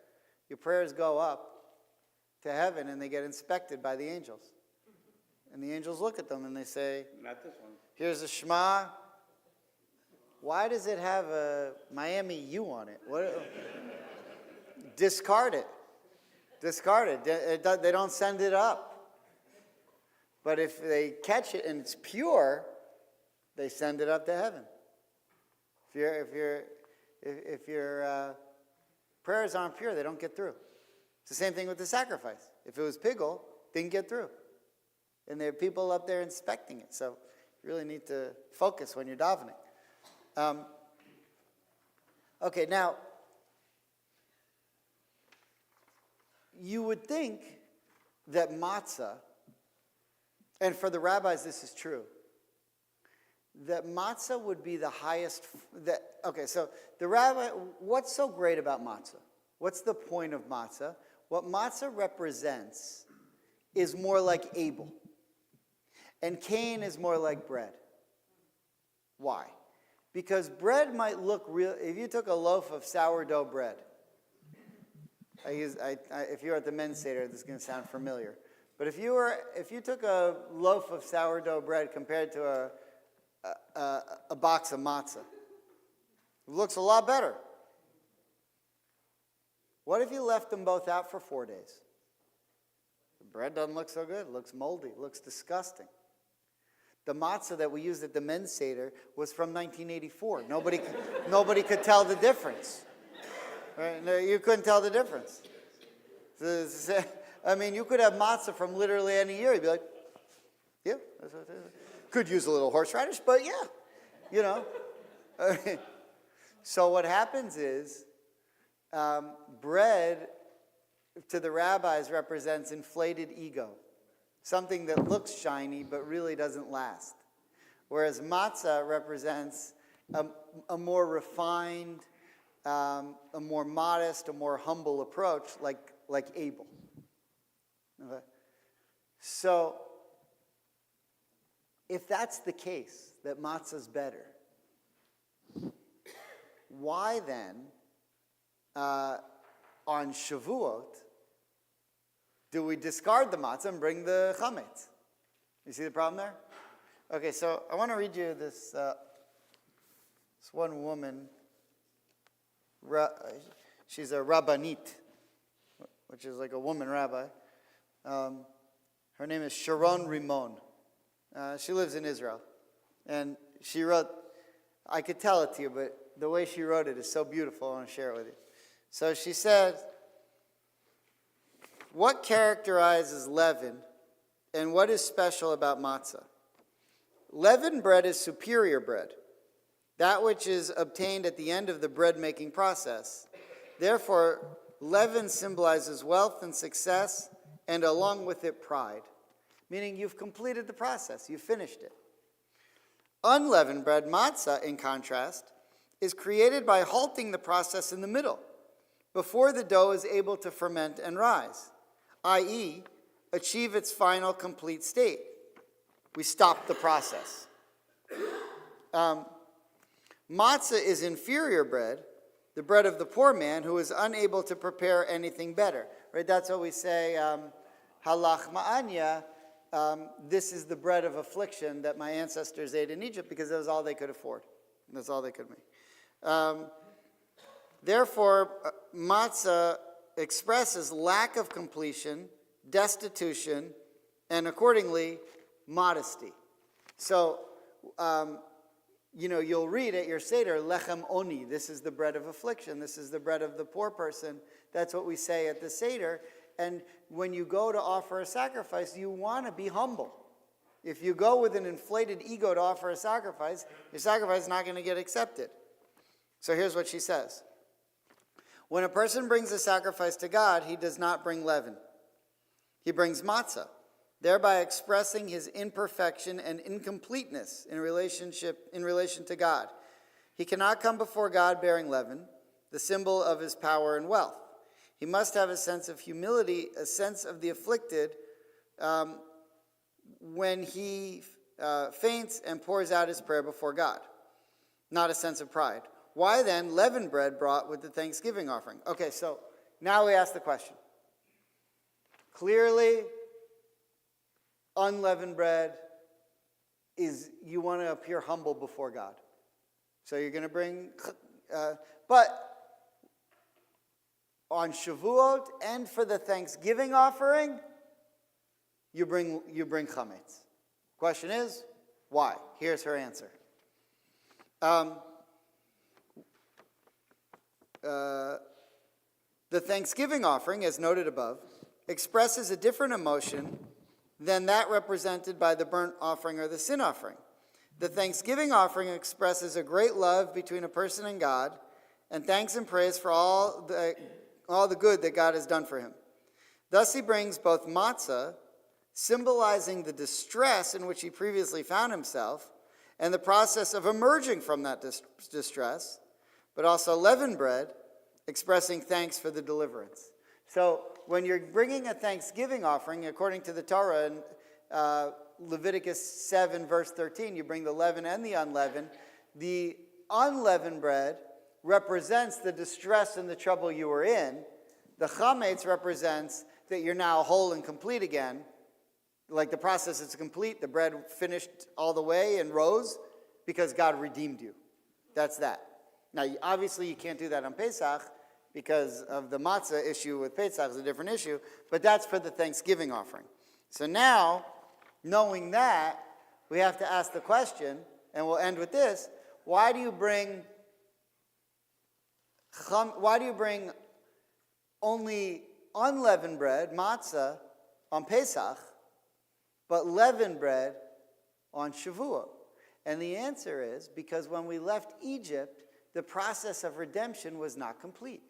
Your prayers go up to heaven and they get inspected by the angels. And the angels look at them and they say, Not this one. here's a Shema. Why does it have a Miami U on it? Discard it. Discard it. They don't send it up. But if they catch it and it's pure, they send it up to heaven. If your prayers aren't pure, they don't get through. It's the same thing with the sacrifice. If it was pigul, didn't get through. And there are people up there inspecting it. So you really need to focus when you're davening. Okay, now, you would think that matzah, and for the rabbis this is true, that matzah would be the highest, so the rabbi, what's so great about matzah? What's the point of matzah? What matzah represents is more like Abel. And Cain is more like bread. Why? Because bread might look real. If you took a loaf of sourdough bread, if you're at the men's seder, this is going to sound familiar. But if you took a loaf of sourdough bread compared to a box of matzah, it looks a lot better. What if you left them both out for 4 days? The bread doesn't look so good. It looks moldy. It looks disgusting. The matzah that we used at the men's seder was from 1984. Nobody could tell the difference. Right? No, you couldn't tell the difference. I mean, you could have matzah from literally any year. You'd be like, yeah, that's what it is. Could use a little horseradish, but yeah, you know. So what happens is, bread to the rabbis represents inflated ego, something that looks shiny but really doesn't last. Whereas matzah represents a more refined, a more modest, a more humble approach, like Abel. Okay? So, if that's the case, that matzah's better, why then, on Shavuot, do we discard the matzah and bring the chametz? You see the problem there? Okay, so I want to read you this one woman. She's a rabbanit, which is like a woman rabbi. Her name is Sharon Rimon. She lives in Israel. And she wrote, I could tell it to you, but the way she wrote it is so beautiful, I want to share it with you. So she said, what characterizes leaven and what is special about matzah? Leavened bread is superior bread, that which is obtained at the end of the bread-making process. Therefore, leaven symbolizes wealth and success, and along with it, pride. Meaning you've completed the process, you've finished it. Unleavened bread, matzah, in contrast, is created by halting the process in the middle, before the dough is able to ferment and rise, i.e., achieve its final complete state. We stop the process. Matzah is inferior bread, the bread of the poor man who is unable to prepare anything better. Right? That's what we say, halach ma'anya, this is the bread of affliction that my ancestors ate in Egypt because that was all they could afford. That's all they could make. Therefore, matzah expresses lack of completion, destitution, and accordingly, modesty. So, you'll read at your Seder, lechem oni, this is the bread of affliction, this is the bread of the poor person. That's what we say at the Seder. And when you go to offer a sacrifice, you want to be humble. If you go with an inflated ego to offer a sacrifice, your sacrifice is not going to get accepted. So here's what she says. When a person brings a sacrifice to God, he does not bring leaven. He brings matzah, thereby expressing his imperfection and incompleteness in relation to God. He cannot come before God bearing leaven, the symbol of his power and wealth. He must have a sense of humility, a sense of the afflicted, when he faints and pours out his prayer before God, not a sense of pride. Why then leavened bread brought with the thanksgiving offering? Okay, so now we ask the question. Clearly, unleavened bread is, you want to appear humble before God. So you're going to bring, but on Shavuot and for the Thanksgiving offering, you bring chametz. Question is, why? Here's her answer. The Thanksgiving offering, as noted above, expresses a different emotion than that represented by the burnt offering or the sin offering. The Thanksgiving offering expresses a great love between a person and God, and thanks and praise for all the good that God has done for him. Thus he brings both matzah, symbolizing the distress in which he previously found himself, and the process of emerging from that distress, but also leavened bread, expressing thanks for the deliverance. So when you're bringing a thanksgiving offering, according to the Torah in Leviticus 7, verse 13, you bring the leaven and the unleavened. The unleavened bread represents the distress and the trouble you were in. The chametz represents that you're now whole and complete again. Like the process is complete, the bread finished all the way and rose because God redeemed you. That's that. Now, obviously, you can't do that on Pesach because of the matzah issue with Pesach is a different issue, but that's for the Thanksgiving offering. So now, knowing that, we have to ask the question, and we'll end with this: why do you bring only unleavened bread, matzah, on Pesach, but leavened bread on Shavuot? And the answer is because when we left Egypt, the process of redemption was not complete.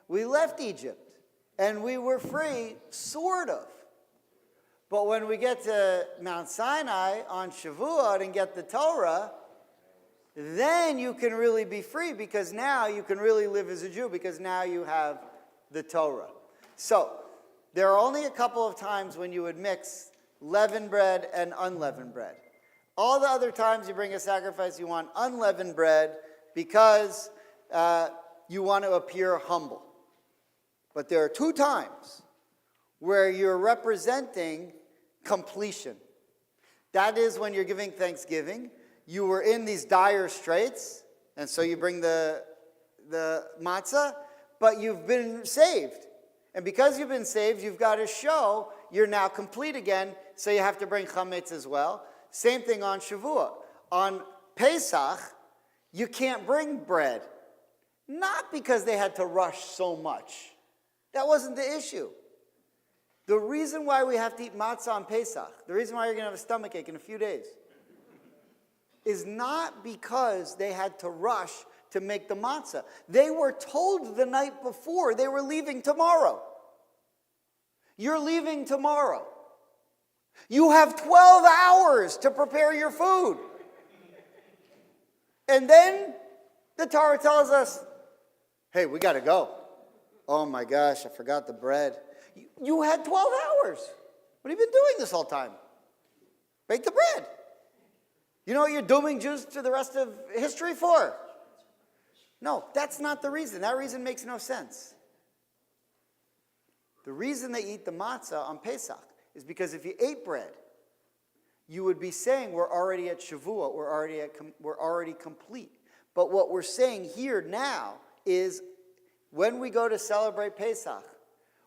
We left Egypt, and we were free, sort of. But when we get to Mount Sinai on Shavuot and get the Torah, then you can really be free because now you can really live as a Jew because now you have the Torah. So there are only a couple of times when you would mix leavened bread and unleavened bread. All the other times you bring a sacrifice, you want unleavened bread because you want to appear humble. But there are two times where you're representing completion. That is when you're giving thanksgiving. You were in these dire straits, and so you bring the matzah, but you've been saved. And because you've been saved, you've got to show you're now complete again, so you have to bring chametz as well. Same thing on Shavuot. On Pesach, you can't bring bread. Not because they had to rush so much. That wasn't the issue. The reason why we have to eat matzah on Pesach, the reason why you're going to have a stomachache in a few days, is not because they had to rush to make the matzah. They were told the night before they were leaving tomorrow. You're leaving tomorrow. You have 12 hours to prepare your food. And then the Torah tells us, hey, we got to go. Oh my gosh, I forgot the bread. You had 12 hours. What have you been doing this whole time? Bake the bread. You know what you're dooming Jews to the rest of history for? No, that's not the reason. That reason makes no sense. The reason they eat the matzah on Pesach is because if you ate bread, you would be saying we're already at Shavuot, we're already complete. But what we're saying here now is when we go to celebrate Pesach,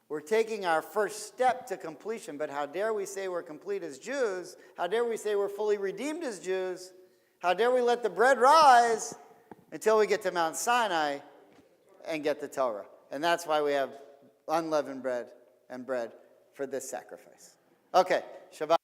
we're taking our first step to completion, but how dare we say we're complete as Jews? How dare we say we're fully redeemed as Jews? How dare we let the bread rise until we get to Mount Sinai and get the Torah? And that's why we have unleavened bread and bread for this sacrifice. Okay, Shabbat.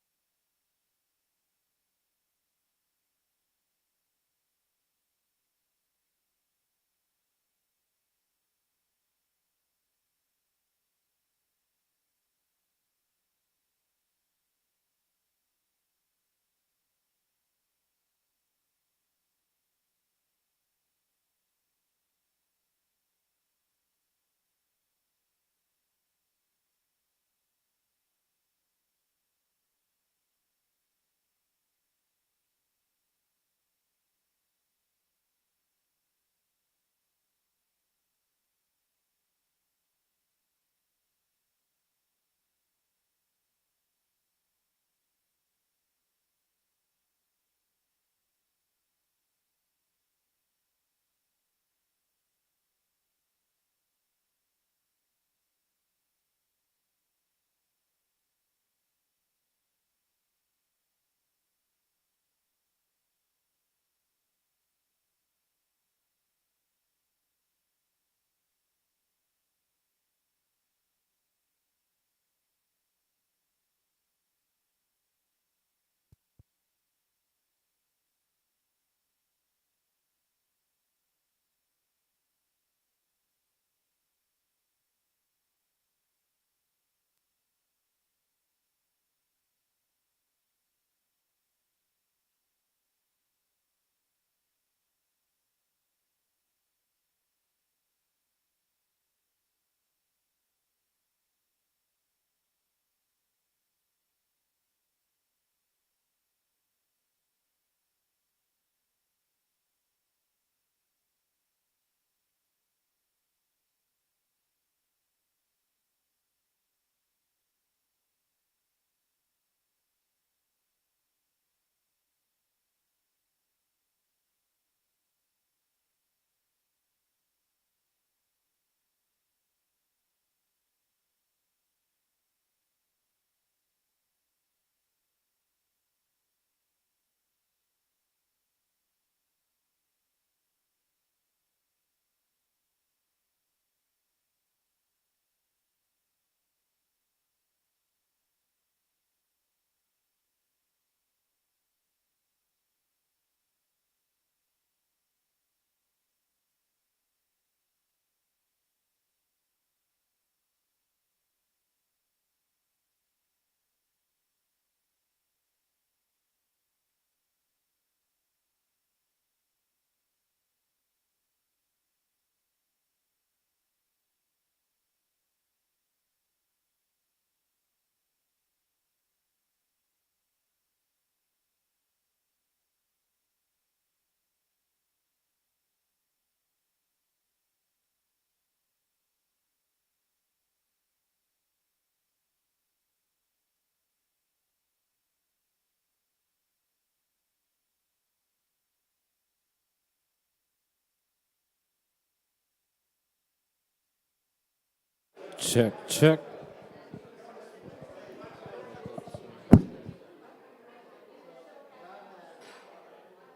Check, check.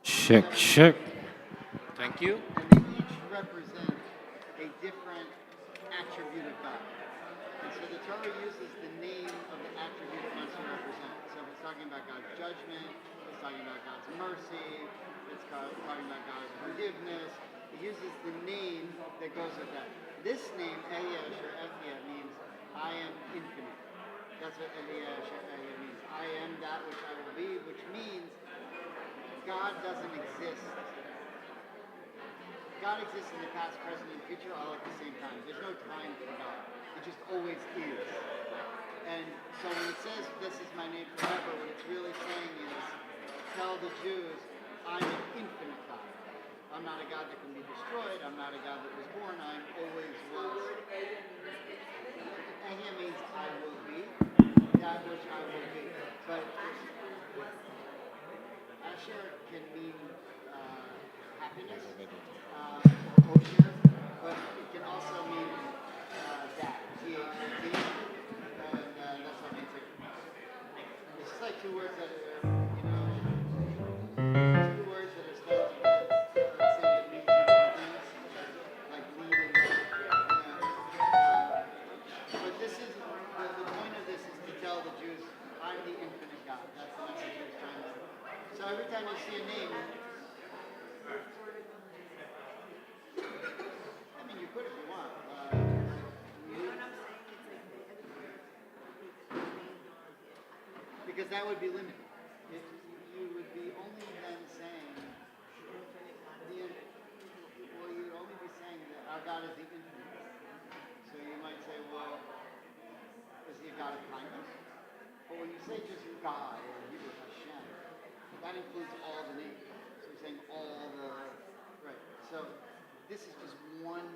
Check, check. Thank you. And they each represent a different attribute of God. And so the Torah uses the name of the attribute it wants to represent. So if it's talking about God's judgment, it's talking about God's mercy, it's talking about God's forgiveness, it uses the name that goes with that. This name, Eliyash or Ephia, means I am infinite. That's what Eliyash or Ephia means. I am that which I will be, which means God doesn't exist. God exists in the past, present, and future all at the same time. There's no time for God. It just always is. And so when it says, this is my name forever, what it's really saying is, tell the Jews, I'm an infinite God. I'm not a God that can be destroyed. I'm not a God that was born. I always was. Ahia means I will be, that which I will be. But Asher can mean happiness, or ocean, but it can also mean that, T-H-A-T, and that's what it means. It's just like two words that are, two words that are spelled together, that mean different things, like lead and but this is, the point of this is to tell the Jews, I'm the infinite God. That's the message he was trying to say. So every time you see a name, I mean, you could if you want. Because that would be limited. You would be only then saying, well, you'd only be saying that our God is the infinite. So you might say, well, is he a God of kindness? But when you say just God, or Hebrew Hashem, that includes all the names. So you're saying all the, right. So this is just one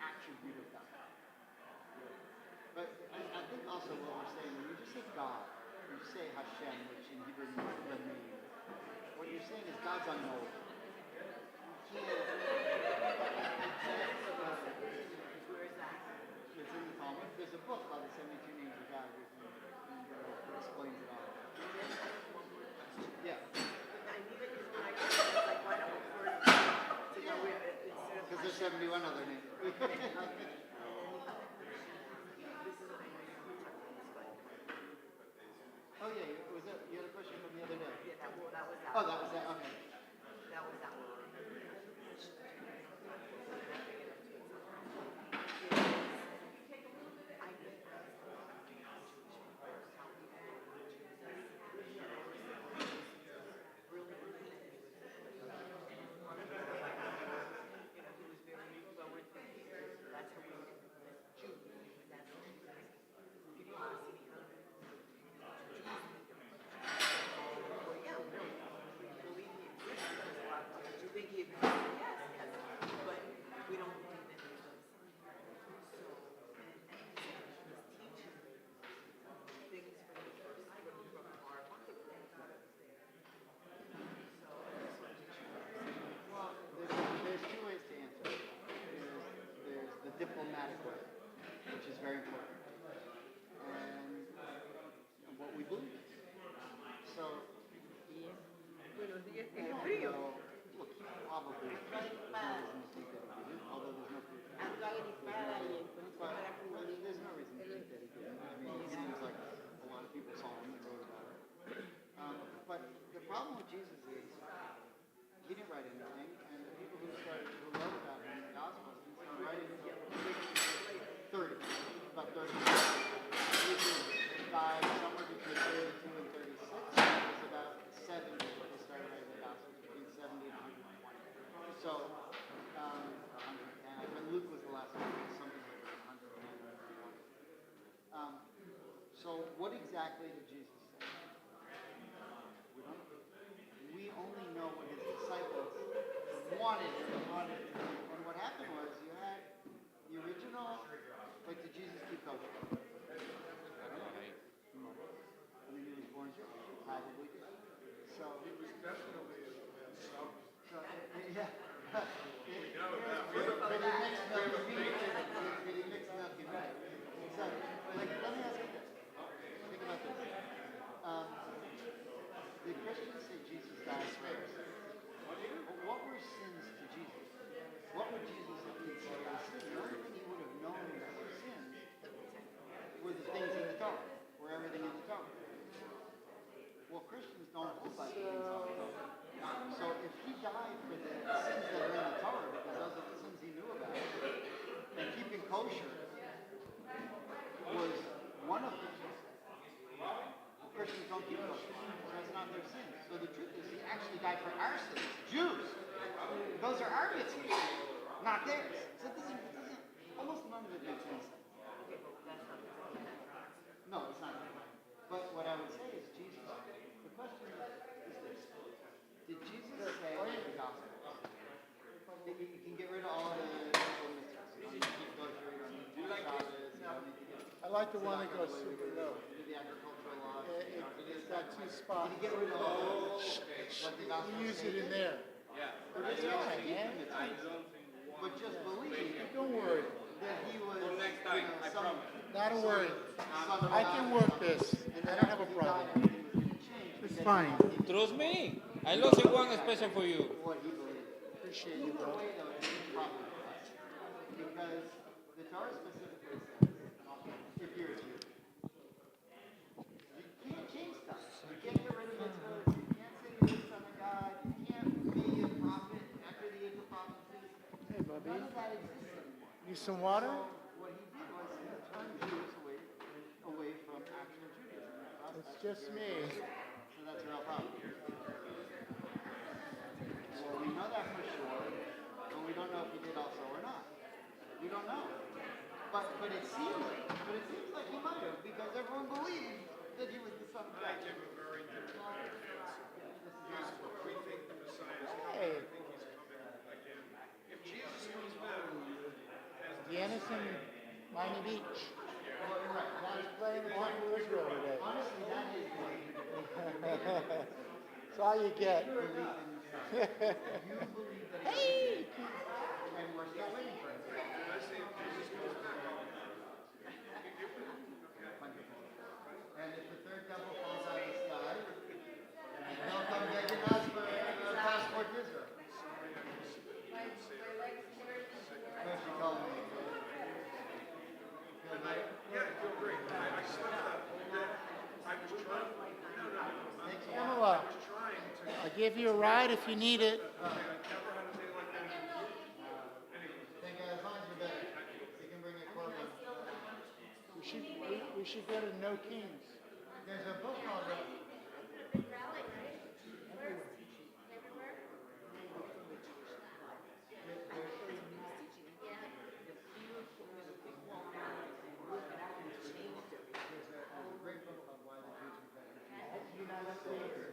attribute of God. But I think also what we're saying, when you just say God, when you say Hashem, which in Hebrew means the name, what you're saying is God's unknowable. You can't. It's in the Talmud. There's a book called The 72 Names of God. It explains it all. Yeah. Because there's 71 other names. Oh yeah, was that you had a question from the other day? Yeah, that was that. Oh, that was that. Okay. That was that one. There's two ways to answer it. There's the diplomatic way, which is very important, and what we believe. So, we don't know. Look, he probably there's no reason to think that he didn't, although there's no proof. But there's no reason to think that he didn't. I mean, it seems like a lot of people saw him and wrote about it. But the problem with Jesus is he didn't write anything, and the people who wrote about him in the Gospels didn't start writing until 30, about 30. This is by somewhere between 32 and 36. It was about 70 when they started writing the Gospels, between 70 and 120. So, 110. When Luke was the last one, it was something like 110 or 120. So, what exactly did Jesus say? We don't know. We only know what his disciples wanted and wanted. And what happened was you had the original, like, did Jesus keep coaching? I mean, he was born Jewish. Probably did. So, he was definitely yeah. But he mixed milk and meat. don't keep those laws. That's not their sin. So the truth is, he actually died for our sins, Jews. Those are our mitzvahs, not theirs. So it doesn't almost none of it makes any sense. No, it's not. But what I would say is Jesus, the question is this. Did Jesus say in the gospel that you can get rid of all the ritual mitzvahs? You don't need to keep kosher, you don't need to keep Shabbos, you don't need to get... I like the one that goes super low. The agricultural laws. It's got two spots. Did he get rid of all what the gospel We use it in there. But it's fine, man. But just believe Don't worry. that he was, some Not a worry. son of I God. can work this. I don't have a problem. It's fine. Trust me. I lost one special for you. What he believed. Appreciate you, Either bro. way, though, it's improper for us. Because the Torah specifically says, if you're a Jew, you can't change stuff. You can't get rid of mitzvahs. You can't say you're the son of God. You can't be a prophet after the age of prophecy. Hey, Bubby. None of that exists anymore. Need some water? So what he did was he turned Jews away from actual Judaism. For us, It's that's just very- me. So that's a real problem. Well, we know that for sure, but we don't know if he did also or not. We don't know. But it seems like he might have, because everyone believed that he was the son of God. Hey. Deanna's in Miami Beach. He's playing the Temple of Israel today. Honestly, that is That's all you get. you believe that Hey! and we're still waiting for him. And if the third temple falls out of the sky, they'll come begging us for a passport to Israel. What you call me? Feel better? Thanks a lot. Pamela, I give you a ride if you need it. Think as long as you're better, you can bring a Corvin. We should go to No Kings. There's a book called Great book called Why the Jews Were Better.